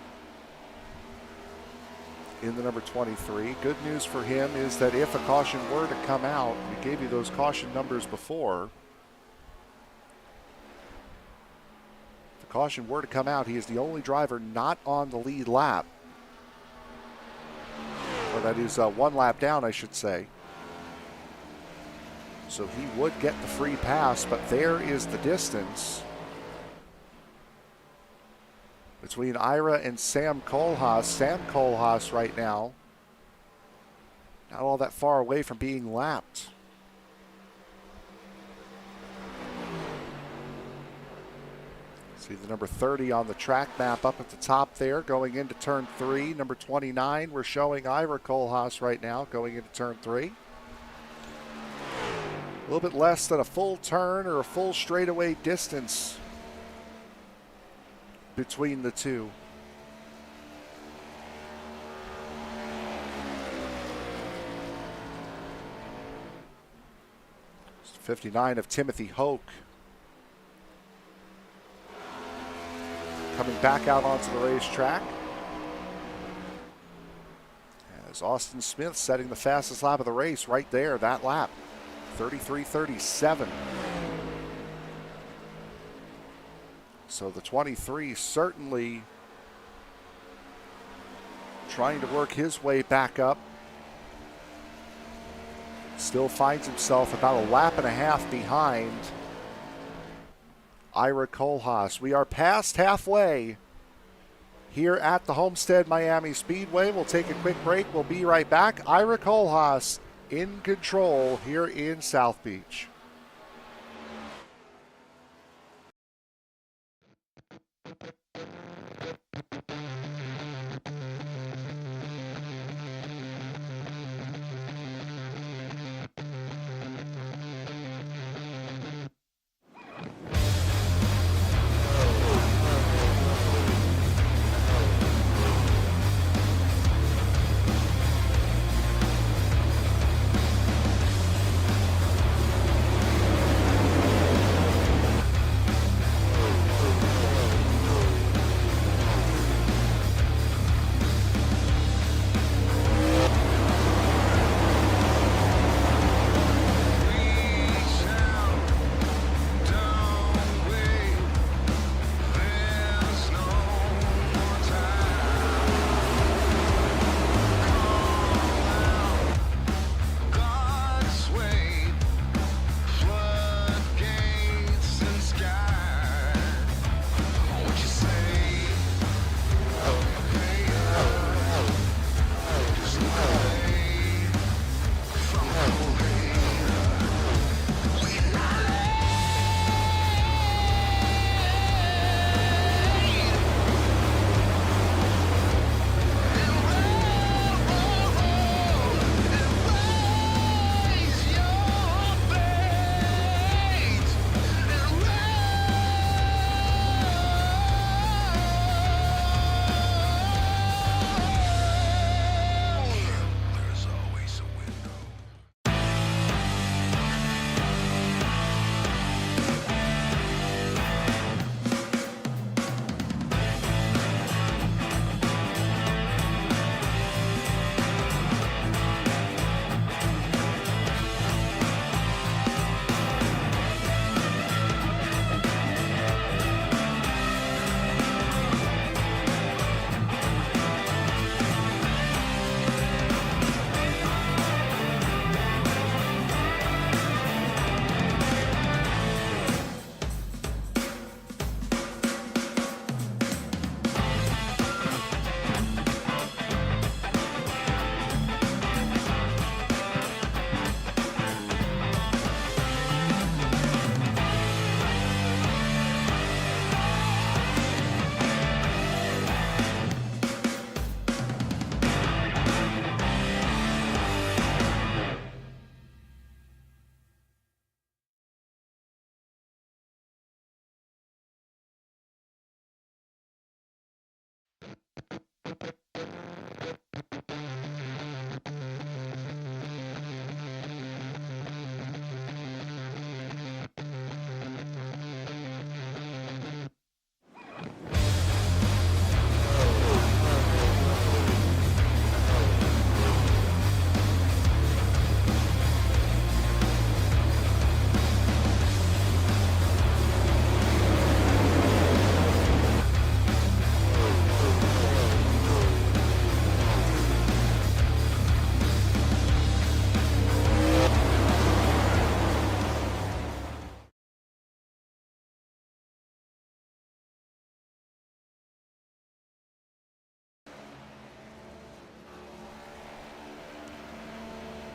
in the number 23. Good news for him is that if a caution were to come out, we gave you those caution numbers before. If the caution were to come out, he is the only driver not on the lead lap. Or that is 1 lap down, I should say. So he would get the free pass, but there is the distance between Ira and Sam Kohlhaas. Sam Kohlhaas right now not all that far away from being lapped. See the number 30 on the track map up at the top there going into turn 3. Number 29, we're showing Ira Kohlhaas right now going into turn 3. A little bit less than a full turn or a full straightaway distance between the two. It's 59 of Timothy Hoke coming back out onto the racetrack. As Austin Smith setting the fastest lap of the race right there, that lap. 33.37. So the 23 certainly trying to work his way back up. Still finds himself about a lap and a half behind Ira Kohlhaas. We are past halfway here at the Homestead-Miami Speedway. We'll take a quick break. We'll be right back. Ira Kohlhaas in control here in South Beach.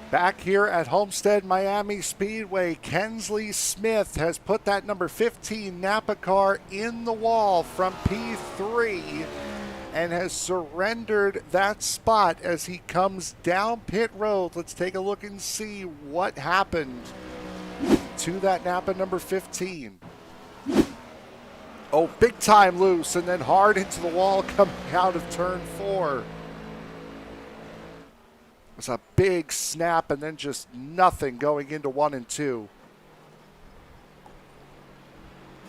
Back here at Homestead-Miami Speedway, Kensley Smith has put that number 15 Napa car in the wall from P3 and has surrendered that spot as he comes down pit road. Let's take a look and see what happened to that Napa number 15. Oh, big time loose and then hard into the wall coming out of turn 4. It was a big snap and then just nothing going into 1 and 2.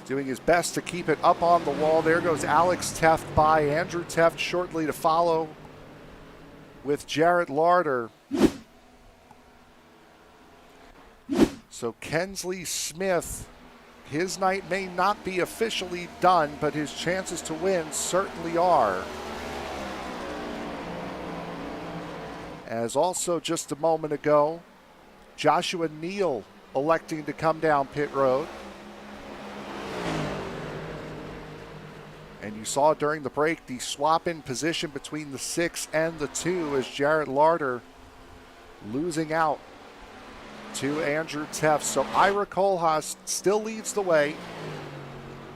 Doing his best to keep it up on the wall. There goes Alex Tefft by. Andrew Tefft shortly to follow with Jarrett Larder. So Kensley Smith, his night may not be officially done, but his chances to win certainly are. As also just a moment ago, Joshua Neal electing to come down pit road. And you saw during the break the swap in position between the 6 and the 2 as Jarrett Larder losing out to Andrew Tefft. So Ira Kohlhaas still leads the way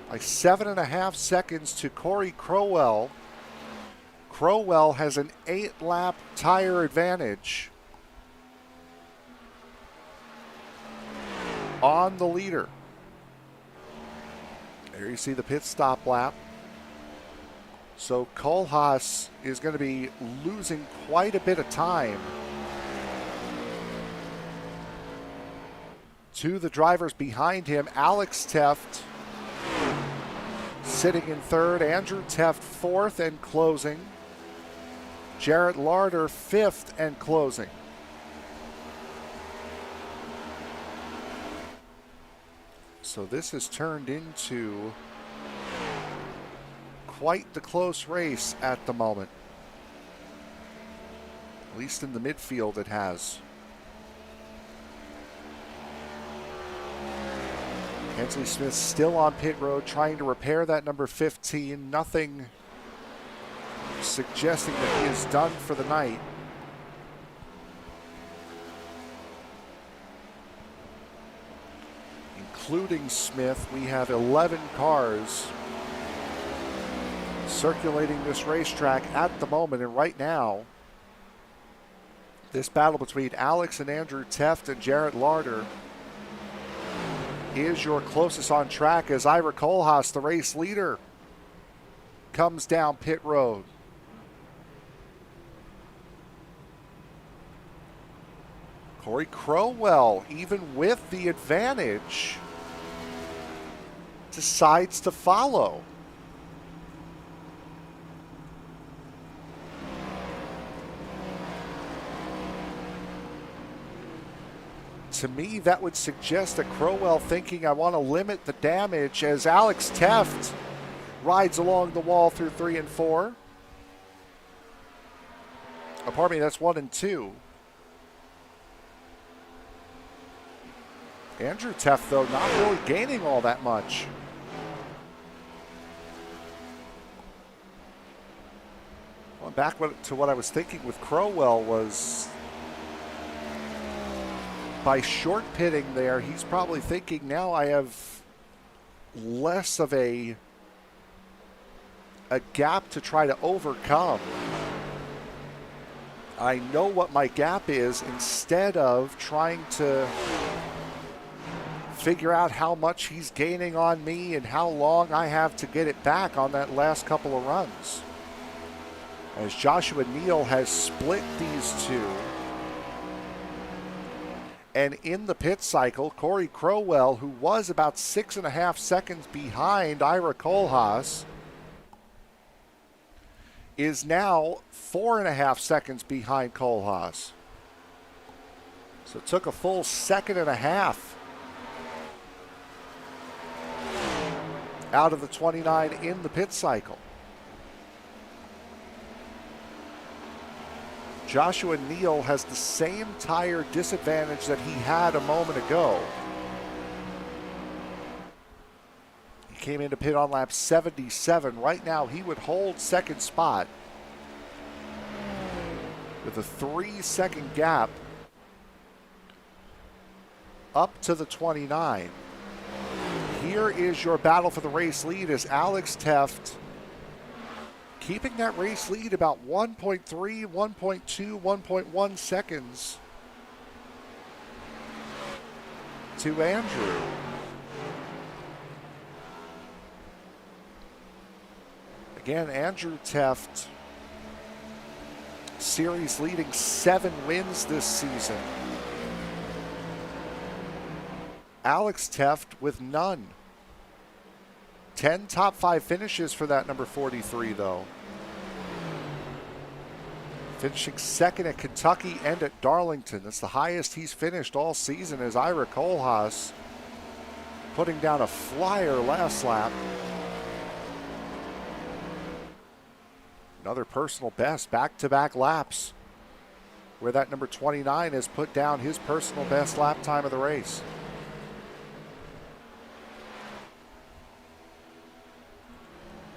by 7.5 seconds to Corey Crowell. Crowell has an 8-lap tire advantage on the leader. There you see the pit stop lap. So Kohlhaas is going to be losing quite a bit of time to the drivers behind him. Alex Tefft sitting in 3rd, Andrew Tefft 4th and closing. Jarrett Larder 5th and closing. So this has turned into quite the close race at the moment. At least in the midfield it has. Kensley Smith still on pit road trying to repair that number 15. Nothing suggesting that he is done for the night. Including Smith, we have 11 cars circulating this racetrack at the moment, and right now this battle between Alex and Andrew Tefft and Jarrett Larder is your closest on track as Ira Kohlhaas, the race leader, comes down pit road. Corey Crowell, even with the advantage, decides to follow. To me, that would suggest that Crowell thinking I want to limit the damage as Alex Tefft rides along the wall through 3 and 4. Oh, pardon me, that's 1 and 2. Andrew Tefft, though, not really gaining all that much. Going back to what I was thinking with Crowell was by short pitting there, he's probably thinking now I have less of a gap to try to overcome. I know what my gap is instead of trying to figure out how much he's gaining on me and how long I have to get it back on that last couple of runs. As Joshua Neal has split these two. And in the pit cycle, Corey Crowell, who was about 6.5 seconds behind Ira Kohlhaas, is now 4.5 seconds behind Kohlhaas. So it took a full 1.5 seconds out of the 29 in the pit cycle. Joshua Neal has the same tire disadvantage that he had a moment ago. He came into pit on lap 77. Right now, he would hold second spot with a 3-second gap up to the 29. Here is your battle for the race lead as Alex Tefft keeping that race lead about 1.3, 1.2, 1.1 seconds to Andrew. Again, Andrew Tefft, series leading 7 wins this season. Alex Tefft with none. 10 top 5 finishes for that number 43, though. Finishing second at Kentucky and at Darlington. That's the highest he's finished all season as Ira Kohlhaas putting down a flyer last lap. Another personal best, back-to-back laps, where that number 29 has put down his personal best lap time of the race.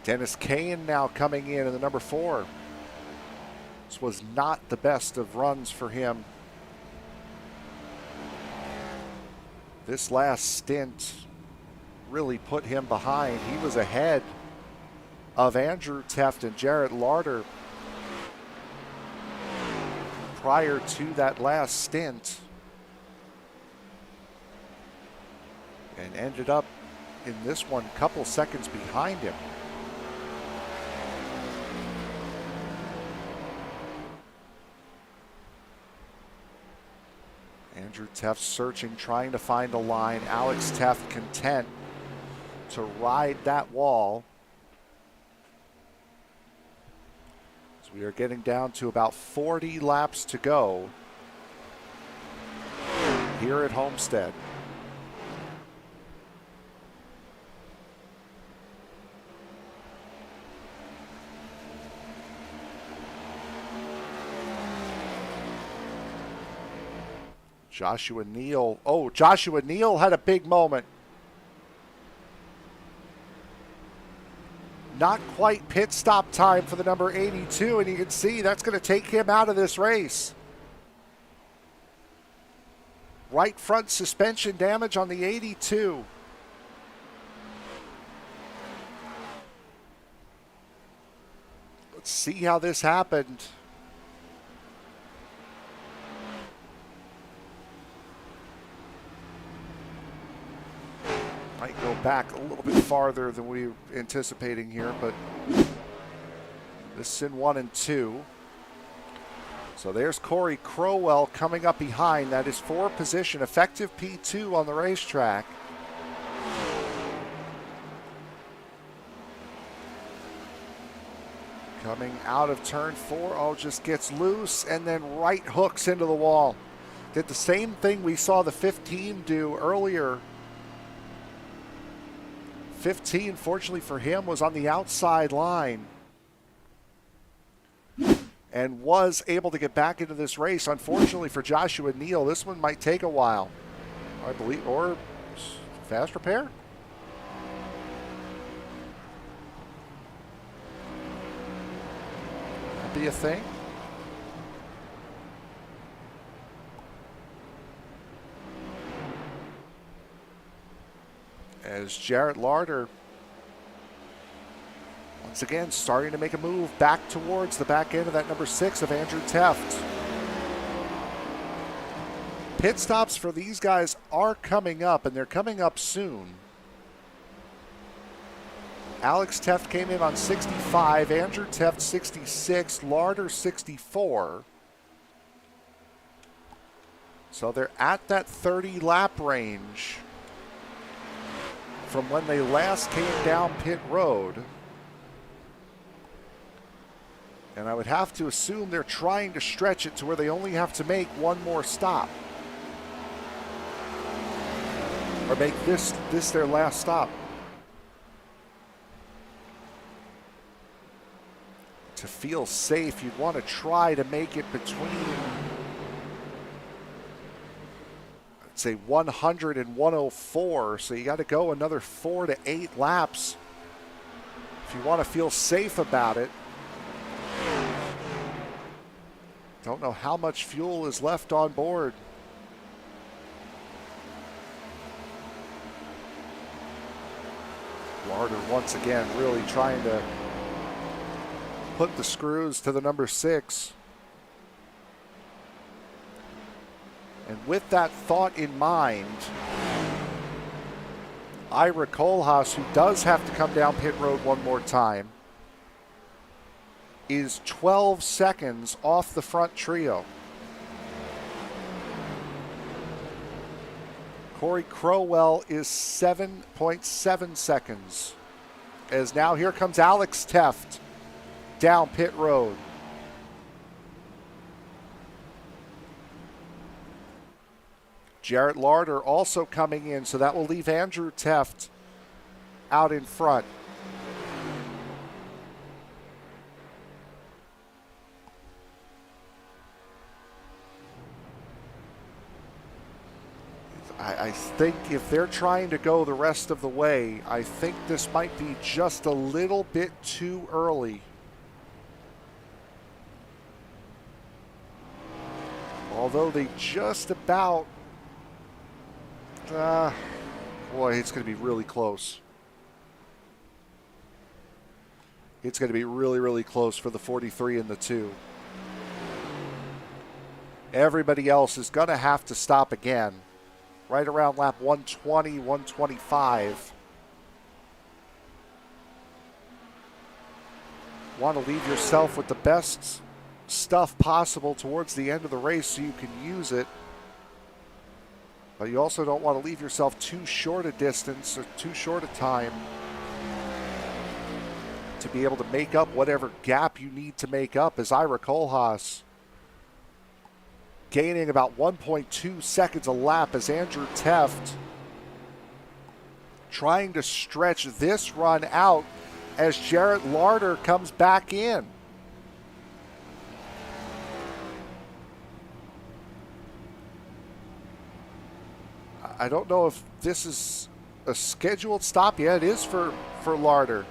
Dennis Kane now coming in the number 4. This was not the best of runs for him. This last stint really put him behind. He was ahead of Andrew Tefft and Jarrett Larder prior to that last stint, and ended up in this one a couple seconds behind him. Andrew Tefft searching, trying to find a line. Alex Tefft content to ride that wall. As we are getting down to about 40 laps to go here at Homestead. Joshua Neal. Oh, Joshua Neal had a big moment. Not quite pit stop time for the number 82, and you can see that's going to take him out of this race. Right front suspension damage on the 82. Let's see how this happened. Might go back a little bit farther than we were anticipating here, but this is in 1 and 2. So there's Corey Crowell coming up behind. That is 4 position, effective P2 on the racetrack. Coming out of turn 4, oh, just gets loose and then right hooks into the wall. Did the same thing we saw the 15 do earlier. 15, fortunately for him, was on the outside line and was able to get back into this race. Unfortunately for Joshua Neal, this one might take a while, I believe, or fast repair? That'd be a thing. As Jarrett Larder, once again, starting to make a move back towards the back end of that number 6 of Andrew Tefft. Pit stops for these guys are coming up, and they're coming up soon. Alex Tefft came in on 65, Andrew Tefft 66, Larder 64. So they're at that 30 lap range from when they last came down pit road. And I would have to assume they're trying to stretch it to where they only have to make one more stop. Or make this their last stop. To feel safe, you'd want to try to make it between, I'd say, 100 and 104. So you got to go another 4 to 8 laps if you want to feel safe about it. Don't know how much fuel is left on board. Larder once again really trying to put the screws to the number 6. And with that thought in mind, Ira Kohlhaas, who does have to come down pit road one more time, is 12 seconds off the front trio. Corey Crowell is 7.7 seconds. As now here comes Alex Tefft down pit road. Jarrett Larder also coming in, so that will leave Andrew Tefft out in front. I think if they're trying to go the rest of the way, I think this might be just a little bit too early. Although they just about... boy, it's going to be really close. It's going to be really, really close for the 43 and the 2. Everybody else is going to have to stop again. Right around lap 120, 125. Want to leave yourself with the best stuff possible towards the end of the race so you can use it. But you also don't want to leave yourself too short a distance or too short a time to be able to make up whatever gap you need to make up, as Ira Kohlhaas gaining about 1.2 seconds a lap as Andrew Tefft trying to stretch this run out as Jarrett Larder comes back in. I don't know if this is a scheduled stop. Yeah, it is for Larder.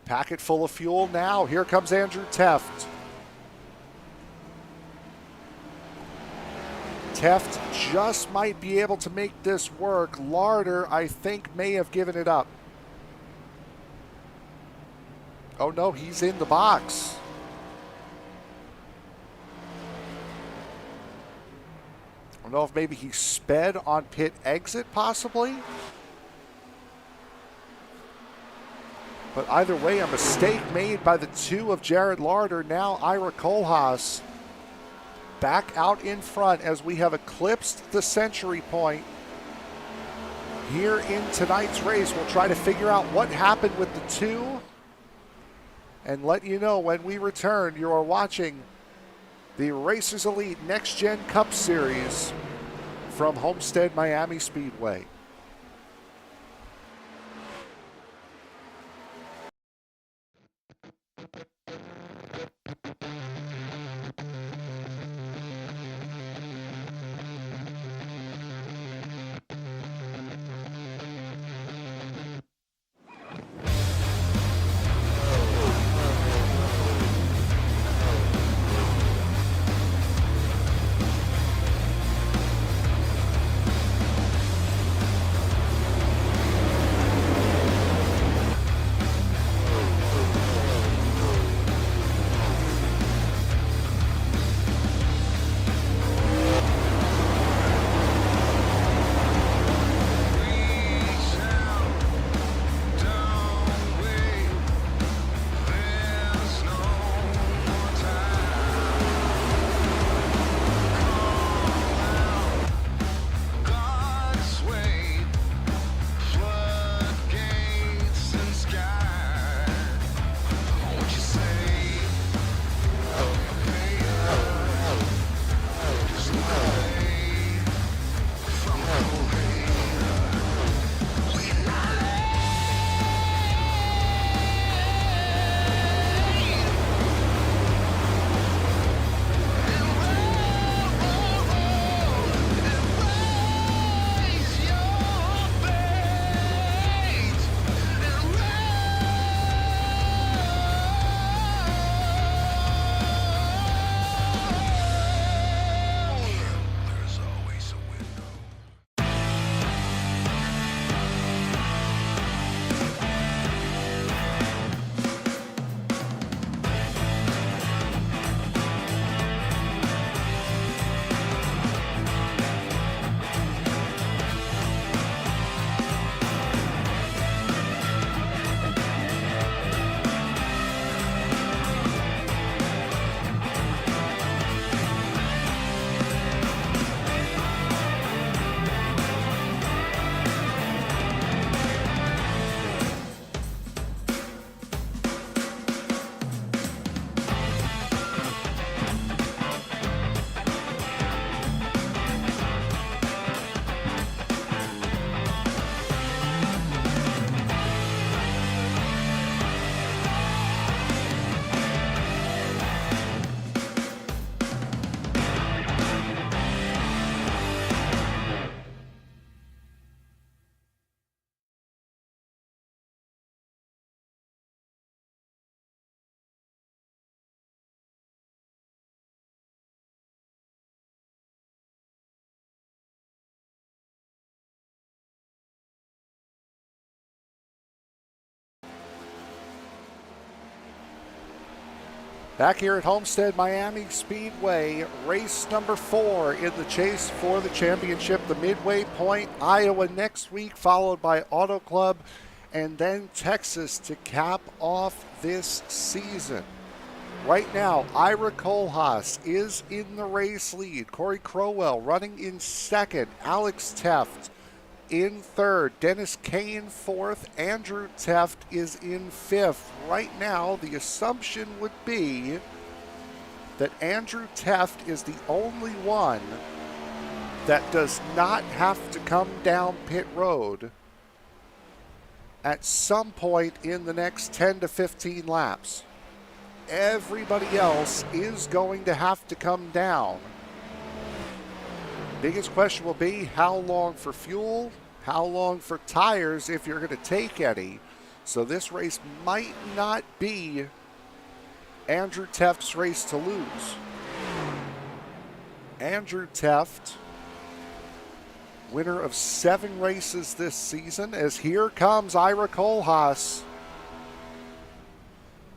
Packet full of fuel now. Here comes Andrew Tefft. Tefft just might be able to make this work. Larder, I think, may have given it up. Oh no, he's in the box. I don't know if maybe he sped on pit exit, possibly. But either way, a mistake made by the 2 of Jarrett Larder. Now Ira Kohlhaas back out in front as we have eclipsed the century point here in tonight's race. We'll try to figure out what happened with the 2 and let you know when we return. You are watching the Racers Elite Next Gen Cup Series from Homestead-Miami Speedway. Back here at Homestead-Miami Speedway, race number 4 in the chase for the championship. The midway point, Iowa next week, followed by Auto Club, and then Texas to cap off this season. Right now, Ira Kohlhaas is in the race lead. Corey Crowell running in second. Alex Tefft in third. Dennis Kane fourth. Andrew Tefft is in fifth. Right now, the assumption would be that Andrew Tefft is the only one that does not have to come down pit road at some point in the next 10 to 15 laps. Everybody else is going to have to come down. Biggest question will be how long for fuel, how long for tires if you're going to take any. So this race might not be Andrew Tefft's race to lose. Andrew Tefft, winner of 7 races this season, as here comes Ira Kohlhaas.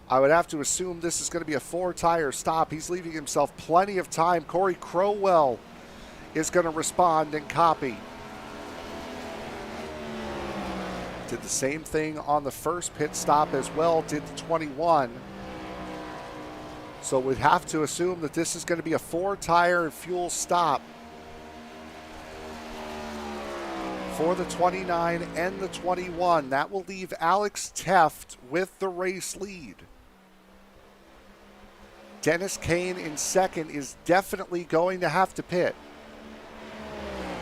I would have to assume this is going to be a 4-tire stop. He's leaving himself plenty of time. Corey Crowell is going to respond and copy. Did the same thing on the first pit stop as well, did the 21. So we'd have to assume that this is going to be a 4-tire and fuel stop for the 29 and the 21. That will leave Alex Tefft with the race lead. Dennis Kane in second is definitely going to have to pit.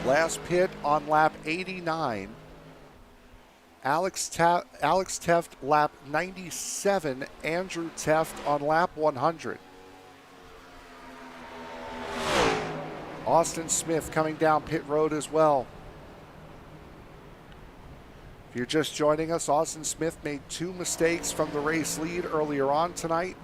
Last pit on lap 89. Alex Tefft lap 97. Andrew Tefft on lap 100. Austin Smith coming down pit road as well. If you're just joining us, Austin Smith made 2 mistakes from the race lead earlier on tonight.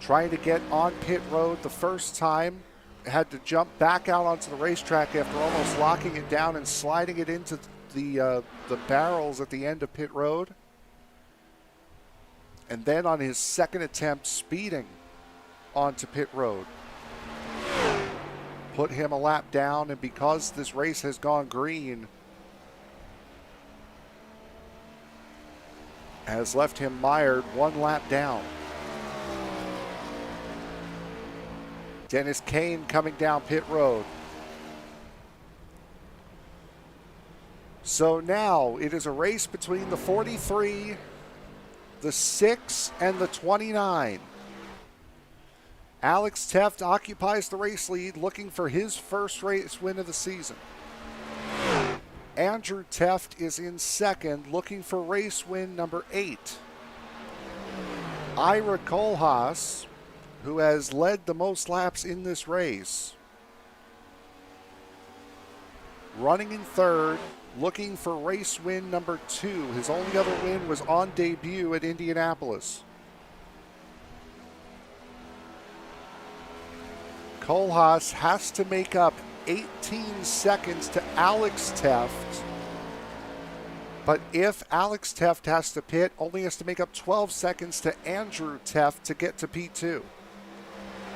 Trying to get on pit road the first time, had to jump back out onto the racetrack after almost locking it down and sliding it into the barrels at the end of pit road. And then on his second attempt, speeding onto pit road. Put him a lap down, and because this race has gone green, has left him mired 1 lap down. Dennis Kane coming down pit road. So now it is a race between the 43, the 6, and the 29. Alex Tefft occupies the race lead, looking for his first race win of the season. Andrew Tefft is in second, looking for race win number 8. Ira Kohlhaas, who has led the most laps in this race, running in third, looking for race win number 2. His only other win was on debut at Indianapolis. Kohlhaas has to make up 18 seconds to Alex Tefft. But if Alex Tefft has to pit, only has to make up 12 seconds to Andrew Tefft to get to P2.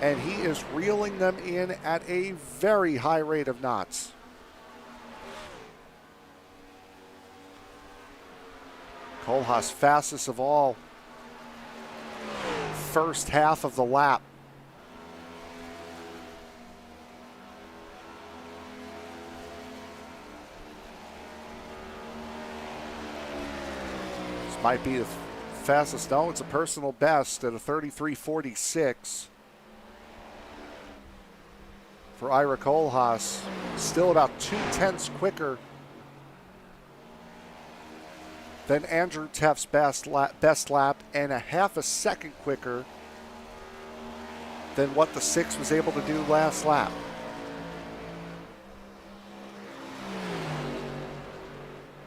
And he is reeling them in at a very high rate of knots. Kohlhaas fastest of all. First half of the lap. This might be the fastest. No, it's a personal best at a 33:46. For Ira Kohlhaas, still about 2/10 quicker than Andrew Teff's best lap, and a half a second quicker than what the 6 was able to do last lap.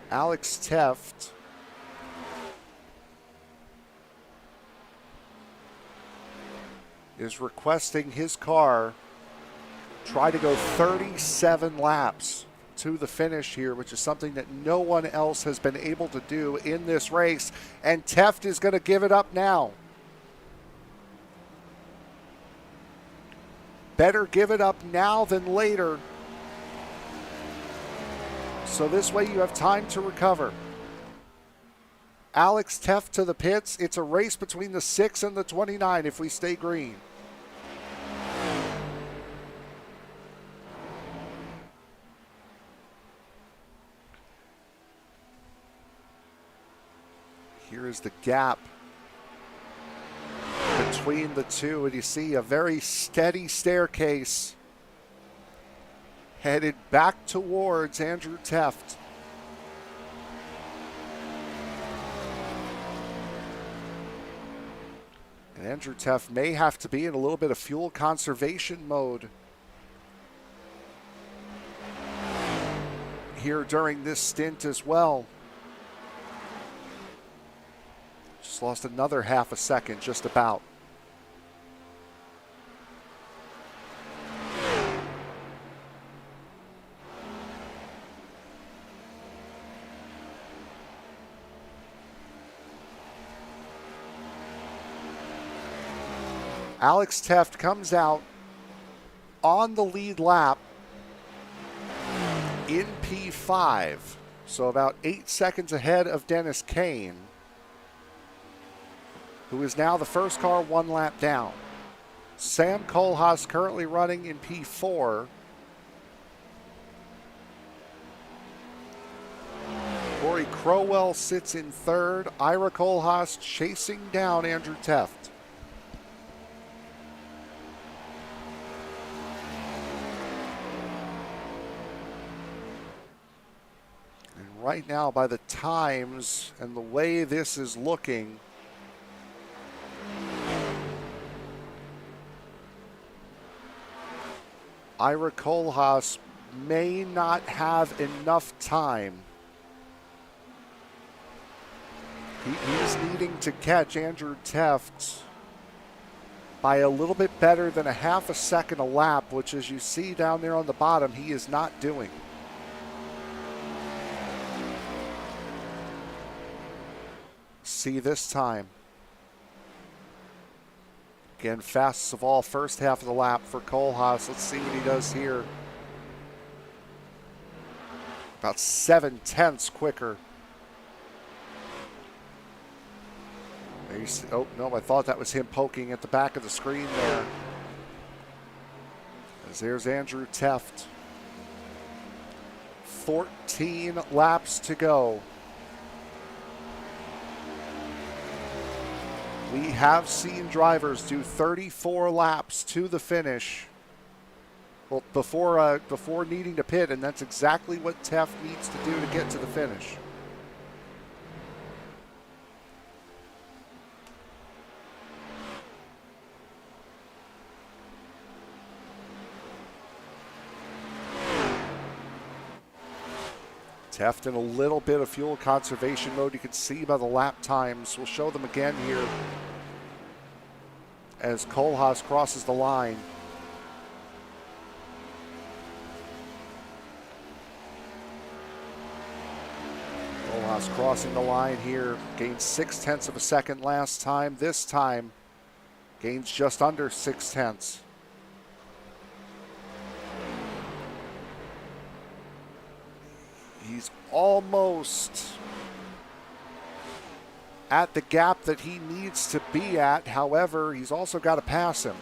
Alex Tefft is requesting his car try to go 37 laps to the finish here, which is something that no one else has been able to do in this race. And Tefft is going to give it up now. Better give it up now than later. So this way you have time to recover. Alex Tefft to the pits. It's a race between the 6 and the 29 if we stay green. Here is the gap between the two, and you see a very steady staircase headed back towards Andrew Tefft. And Andrew Tefft may have to be in a little bit of fuel conservation mode here during this stint as well. Just lost another half a second, just about. Alex Tefft comes out on the lead lap in P5, so about 8 seconds ahead of Dennis Kane, who is now the first car 1 lap down. Sam Kohlhaas currently running in P4. Corey Crowell sits in third. Ira Kohlhaas chasing down Andrew Tefft. Right now, by the times and the way this is looking, Ira Kohlhaas may not have enough time. He's needing to catch Andrew Tefft by a little bit better than a half a second a lap, which, as you see down there on the bottom, he is not doing. See this time. Again, fastest of all, first half of the lap for Kohlhaas. Let's see what he does here. About 7/10 quicker. Oh, no, I thought that was him poking at the back of the screen there. As there's Andrew Tefft. 14 laps to go. We have seen drivers do 34 laps to the finish, well, before needing to pit, and that's exactly what Tefft needs to do to get to the finish. Tefft in a little bit of fuel conservation mode. You can see by the lap times. We'll show them again here as Kohlhaas crosses the line. Kohlhaas crossing the line here. Gained 0.6 of a second last time. This time gains just under 0.6. He's almost at the gap that he needs to be at. However, he's also got to pass him.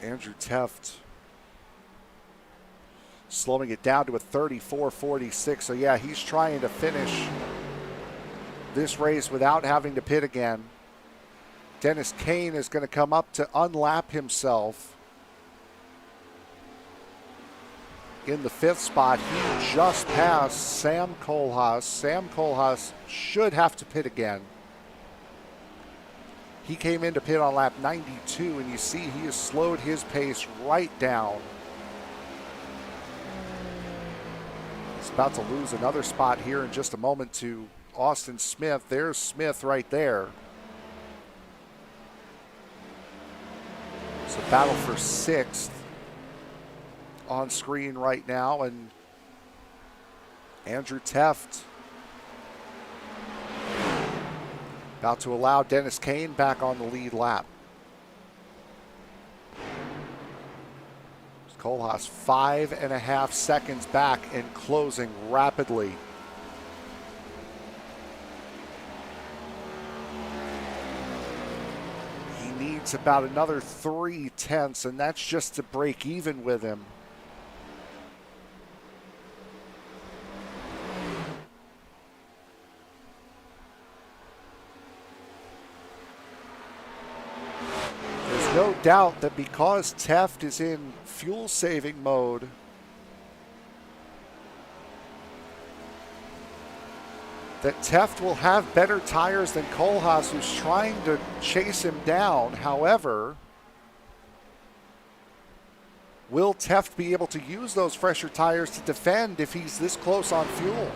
Andrew Tefft slowing it down to a 34.46. So yeah, he's trying to finish this race without having to pit again. Dennis Kane is going to come up to unlap himself in the 5th spot. He just passed Sam Kohlhaas. Sam Kohlhaas should have to pit again. He came into pit on lap 92, and you see he has slowed his pace right down. He's about to lose another spot here in just a moment to Austin Smith. There's Smith right there. It's a battle for 6th on screen right now, and Andrew Tefft About to allow Dennis Kane back on the lead lap. Kohlhaas 5.5 seconds back and closing rapidly. He needs about another 3/10, and that's just to break even with him. No doubt that because Tefft is in fuel saving mode, that Tefft will have better tires than Kohlhaas, who's trying to chase him down. However, will Tefft be able to use those fresher tires to defend if he's this close on fuel?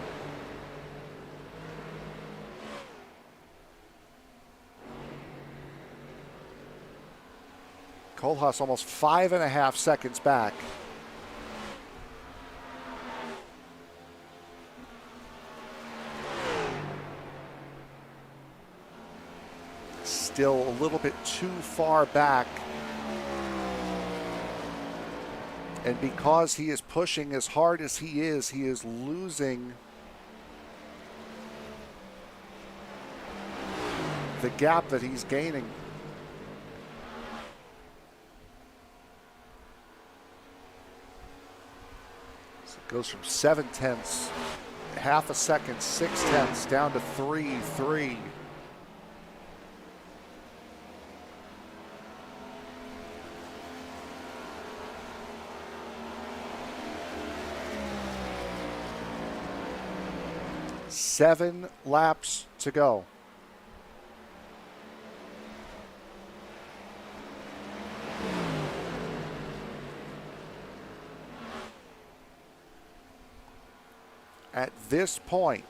Kohlhaas almost 5.5 seconds back. Still a little bit too far back. And because he is pushing as hard as he is losing the gap that he's gaining. Goes from 7/10, half a second, 6/10 down to 3.3. Seven laps to go. At this point,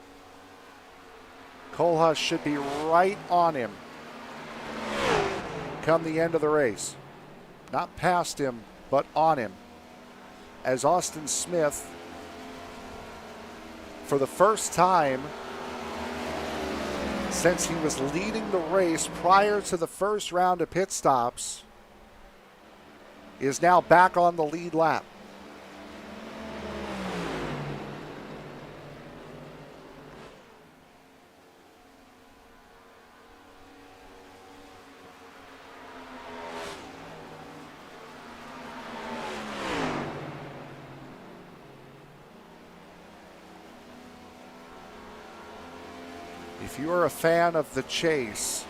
Kohlhaas should be right on him come the end of the race. Not past him, but on him. As Austin Smith, for the first time since he was leading the race prior to the first round of pit stops, is now back on the lead lap. If you are a fan of the chase,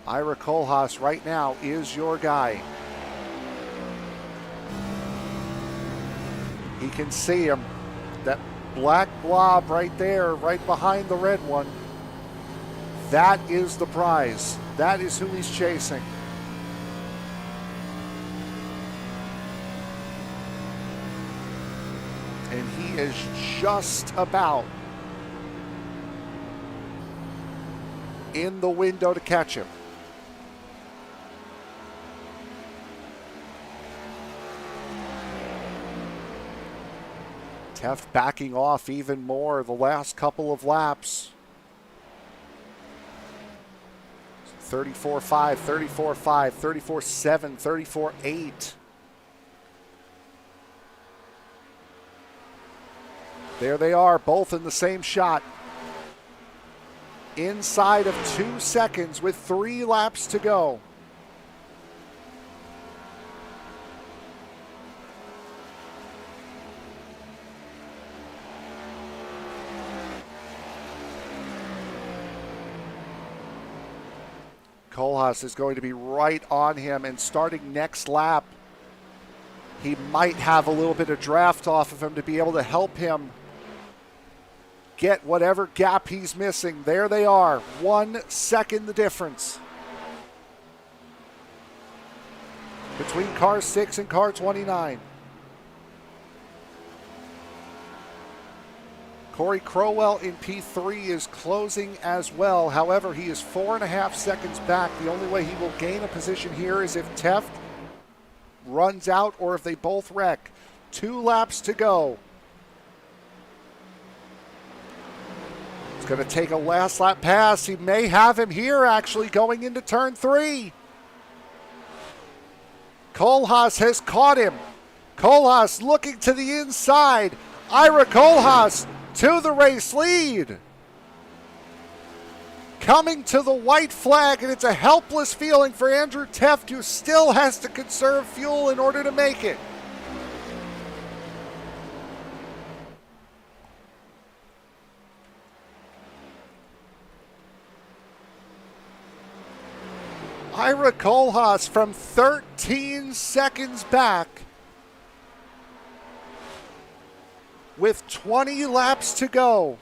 Ira Kohlhaas right now is your guy. He can see him. That black blob right there, right behind the red one. That is the prize. That is who he's chasing. And he is just about in the window to catch him. Tefft backing off even more the last couple of laps. 34.5, 34.5, 34.7, 34.8. There they are, both in the same shot. Inside of 2 seconds with 3 laps to go. Kohlhaas is going to be right on him, and starting next lap, he might have a little bit of draft off of him to be able to help him get whatever gap he's missing. There they are, 1 second the difference between car 6 and car 29. Corey Crowell in P3 is closing as well. However, he is 4.5 seconds back. The only way he will gain a position here is if Tefft runs out or if they both wreck. 2 laps to go. going to take a last lap pass. He may have him here, actually, going into turn 3. Kohlhaas has caught him. Kohlhaas looking to the inside. Ira Kohlhaas to the race lead. Coming to the white flag, and it's a helpless feeling for Andrew Tefft, who still has to conserve fuel in order to make it. Ira Kohlhaas from 13 seconds back with 20 laps to go.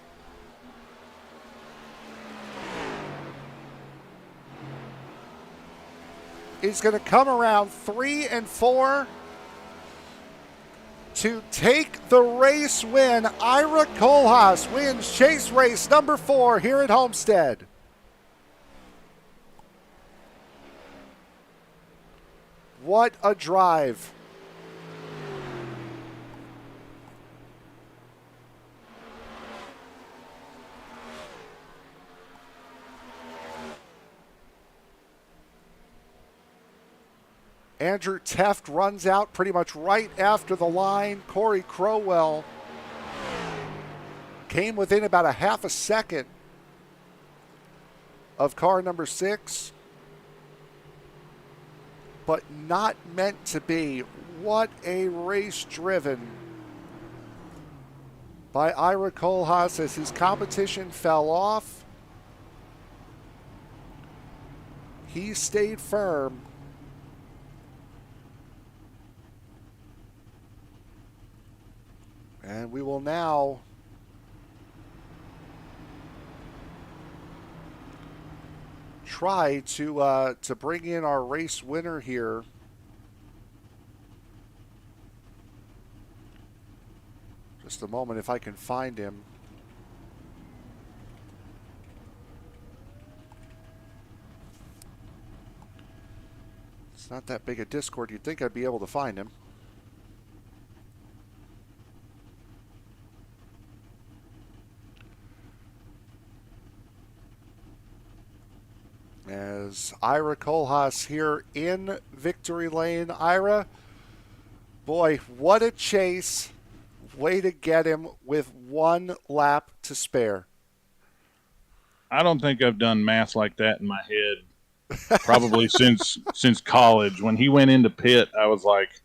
Is going to come around 3 and 4 to take the race win. Ira Kohlhaas wins chase race number 4 here at Homestead. What a drive. Andrew Tefft runs out pretty much right after the line. Corey Crowell came within about a half a second of car number 6. But not meant to be. What a race driven by Ira Kohlhaas as his competition fell off. He stayed firm. And we will now try to bring in our race winner here. Just a moment, if I can find him. It's not that big a Discord. You'd think I'd be able to find him. As Ira Kohlhaas here in victory lane. Ira, boy, what a chase. Way to get him with 1 lap to spare. I don't think I've done math like that in my head probably since college. When he went into pit, I was like,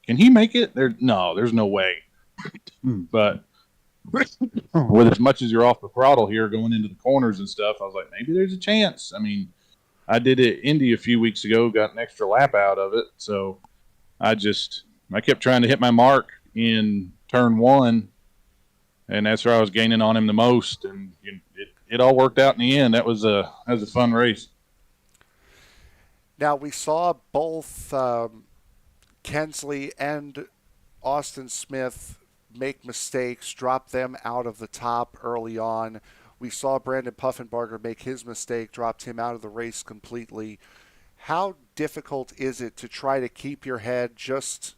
can he make it? There's no way. But with as much as you're off the throttle here going into the corners and stuff, I was like, maybe there's a chance. I mean, I did it at Indy a few weeks ago, got an extra lap out of it. So I kept trying to hit my mark in turn 1, and that's where I was gaining on him the most. And it all worked out in the end. That was a fun race. Now, we saw both Kensley and Austin Smith make mistakes, drop them out of the top early on. We saw Brandon Puffenbarger make his mistake, dropped him out of the race completely. How difficult is it to try to keep your head just,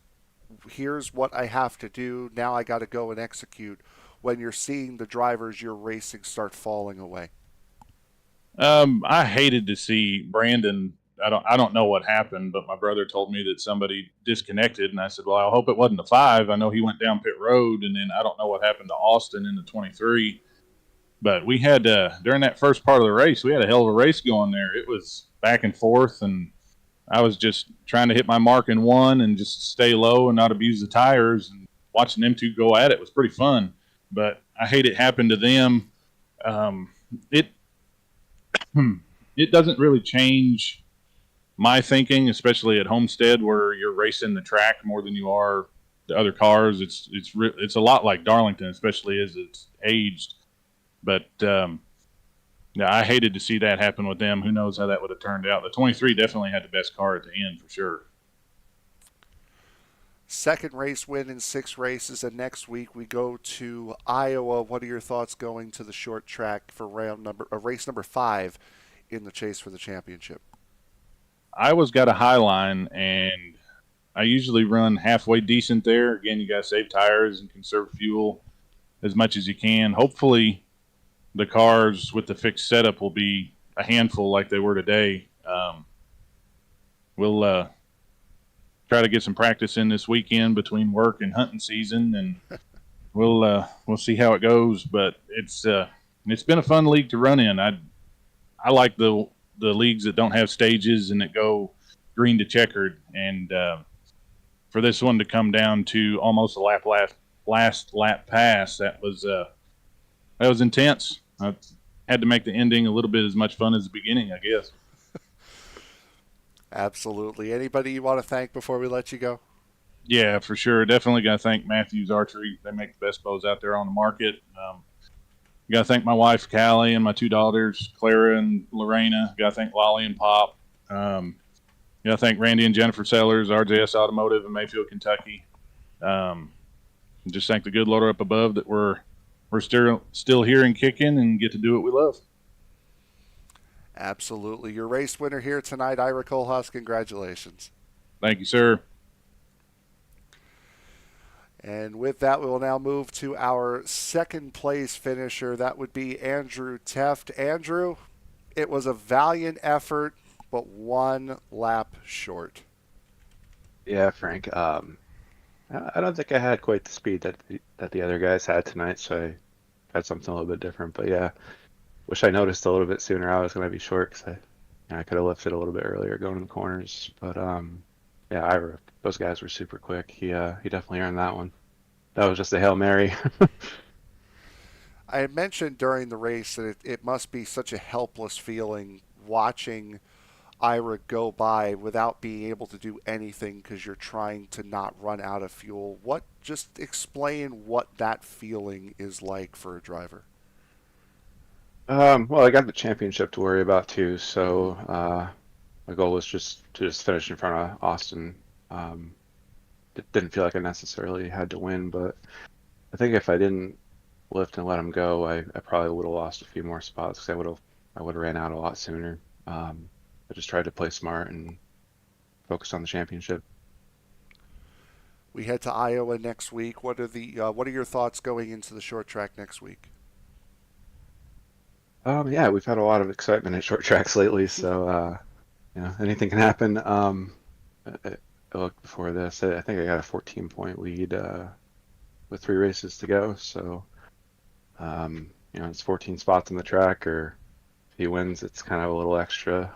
here's what I have to do, now I got to go and execute, when you're seeing the drivers you're racing start falling away? I hated to see Brandon. I don't know what happened, but my brother told me that somebody disconnected, and I said, well, I hope it wasn't the 5. I know he went down pit road, and then I don't know what happened to Austin in the 23. But we had, during that first part of the race, we had a hell of a race going there. It was back and forth, and I was just trying to hit my mark in 1 and just stay low and not abuse the tires, and watching them two go at it was pretty fun. But I hate it happened to them. It doesn't really change my thinking, especially at Homestead, where you're racing the track more than you are the other cars. It's a lot like Darlington, especially as it's aged. But yeah, I hated to see that happen with them. Who knows how that would have turned out? The 23 definitely had the best car at the end for sure. Second race win in 6 races, and next week we go to Iowa. What are your thoughts going to the short track for race number 5 in the chase for the championship? Iowa's got a high line, and I usually run halfway decent there. Again, you got to save tires and conserve fuel as much as you can. Hopefully, the cars with the fixed setup will be a handful like they were today. We'll try to get some practice in this weekend between work and hunting season, and we'll see how it goes. But it's been a fun league to run in. I like the leagues that don't have stages and that go green to checkered. And for this one to come down to almost a last lap pass, that was intense. I had to make the ending a little bit as much fun as the beginning, I guess. Absolutely. Anybody you want to thank before we let you go? Yeah, for sure. Definitely got to thank Matthews Archery. They make the best bows out there on the market. Got to thank my wife, Callie, and my two daughters, Clara and Lorena. Got to thank Lolly and Pop. Got to thank Randy and Jennifer Sellers, RJS Automotive in Mayfield, Kentucky. Just thank the good Lord up above that we're still here and kicking and get to do what we love. Absolutely. Your race winner here tonight, Ira Kohlhaas. Congratulations. Thank you, sir. And with that, we will now move to our second place finisher. That would be Andrew Tefft. Andrew, it was a valiant effort, but one lap short. Yeah, Frank. I don't think I had quite the speed that the other guys had tonight, so I had something a little bit different. But yeah, wish I noticed a little bit sooner. I was going to be short because I could have lifted a little bit earlier going in the corners. But yeah, those guys were super quick. He definitely earned that one. That was just a Hail Mary. I had mentioned during the race that it must be such a helpless feeling watching Ira go by without being able to do anything because you're trying to not run out of fuel. Just explain what that feeling is like for a driver. Well, I got the championship to worry about too, so my goal was just to finish in front of Austin. It didn't feel like I necessarily had to win, but I think if I didn't lift and let him go, I probably would have lost a few more spots because I would have ran out a lot sooner. I just tried to play smart and focus on the championship. We head to Iowa next week. What are your thoughts going into the short track next week? Yeah, we've had a lot of excitement at short tracks lately, so anything can happen. I looked before this. I think I got a 14-point lead with 3 races to go. So, it's 14 spots on the track, or if he wins, it's kind of a little extra.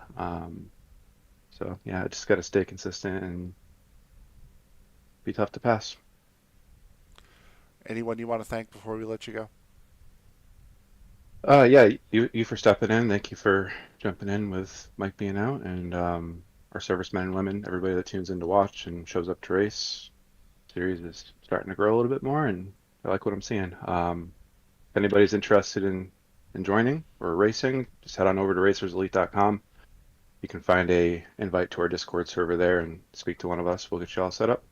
So, yeah, I just got to stay consistent and be tough to pass. Anyone you want to thank before we let you go? Yeah, you for stepping in. Thank you for jumping in with Mike being out, and our servicemen and women, everybody that tunes in to watch and shows up to race. Series is starting to grow a little bit more, and I like what I'm seeing. If anybody's interested in joining or racing, just head on over to racerselite.com. You can find a invite to our Discord server there and speak to one of us. We'll get you all set up.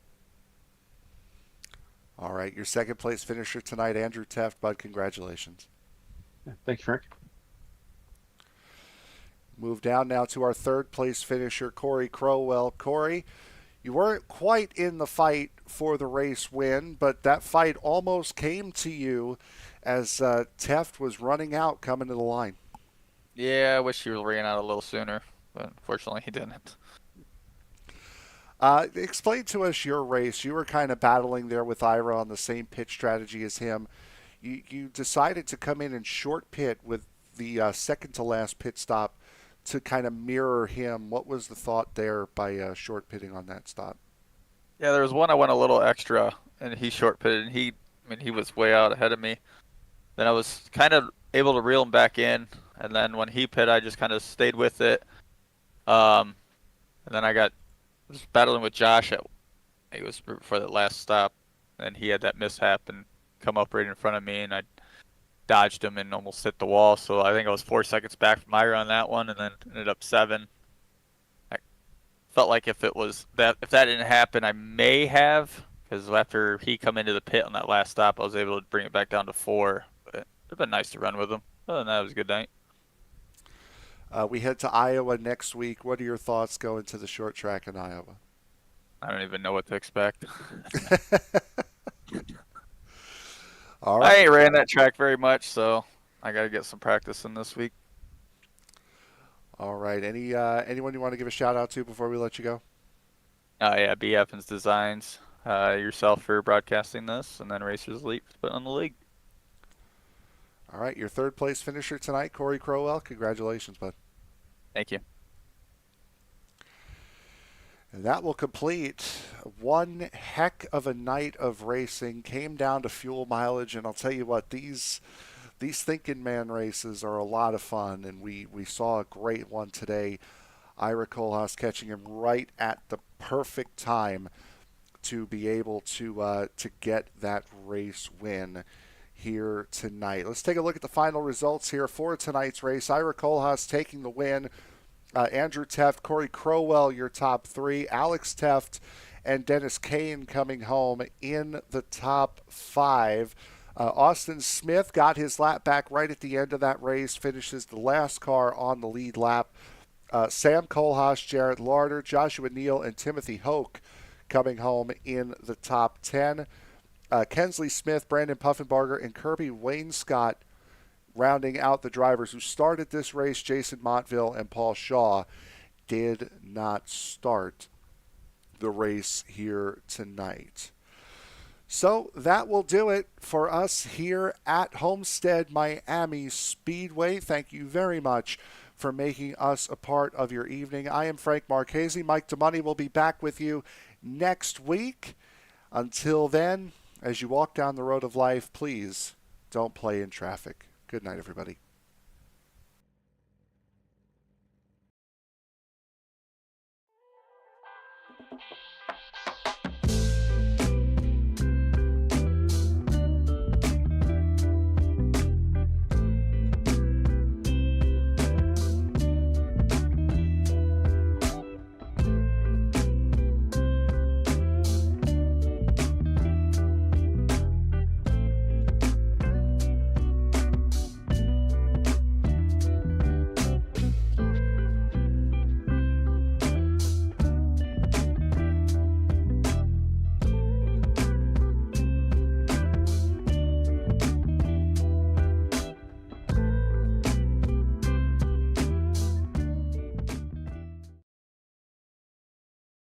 All right, your second place finisher tonight, Andrew Tefft. Bud, congratulations. Yeah, thank you, Frank. Move down now to our third place finisher, Corey Crowell. Corey, you weren't quite in the fight for the race win, but that fight almost came to you as Tefft was running out coming to the line. Yeah, I wish he ran out a little sooner, but unfortunately he didn't. Explain to us your race. You were kind of battling there with Ira on the same pit strategy as him. You decided to come in and short pit with the second to last pit stop to kind of mirror him. What was the thought there by short pitting on that stop? Yeah, there was one I went a little extra, and he short pitted, and he was way out ahead of me. Then I was kind of able to reel him back in, and then when he pit, I just kind of stayed with it. And then I was battling with Josh. He was for the last stop, and he had that mishap and come up right in front of me, and I dodged him and almost hit the wall. So I think I was 4 seconds back from Ira on that one, and then ended up 7. I felt like if that didn't happen, I may have, because after he come into the pit on that last stop, I was able to bring it back down to 4. But it'd been nice to run with him. Other than that, it was a good night. We head to Iowa next week. What are your thoughts going to the short track in Iowa? I don't even know what to expect. All right. I ain't ran that track very much, so I got to get some practice in this week. All right. Anyone you want to give a shout out to before we let you go? Yeah, B. Evans Designs, yourself for broadcasting this, and then Racers Elite for putting on the league. All right. Your third place finisher tonight, Corey Crowell. Congratulations, bud. Thank you. And that will complete one heck of a night of racing. Came down to fuel mileage, and I'll tell you what, these Thinking Man races are a lot of fun, and we saw a great one today. Ira Kohlhaas catching him right at the perfect time to be able to get that race win here tonight. Let's take a look at the final results here for tonight's race. Ira Kohlhaas taking the win. Andrew Tefft, Corey Crowell, your top three. Alex Tefft and Dennis Kane coming home in the top five. Austin Smith got his lap back right at the end of that race, finishes the last car on the lead lap. Sam Kohlhaas, Jared Larder, Joshua Neal, and Timothy Hoke coming home in the top 10. Kensley Smith, Brandon Puffenbarger, and Kirby Wainscott rounding out the drivers who started this race. Jason Montville and Paul Shaw did not start the race here tonight. So that will do it for us here at Homestead-Miami Speedway. Thank you very much for making us a part of your evening. I am Frank Marchese. Mike DeMoney will be back with you next week. Until then, as you walk down the road of life, please don't play in traffic. Good night, everybody.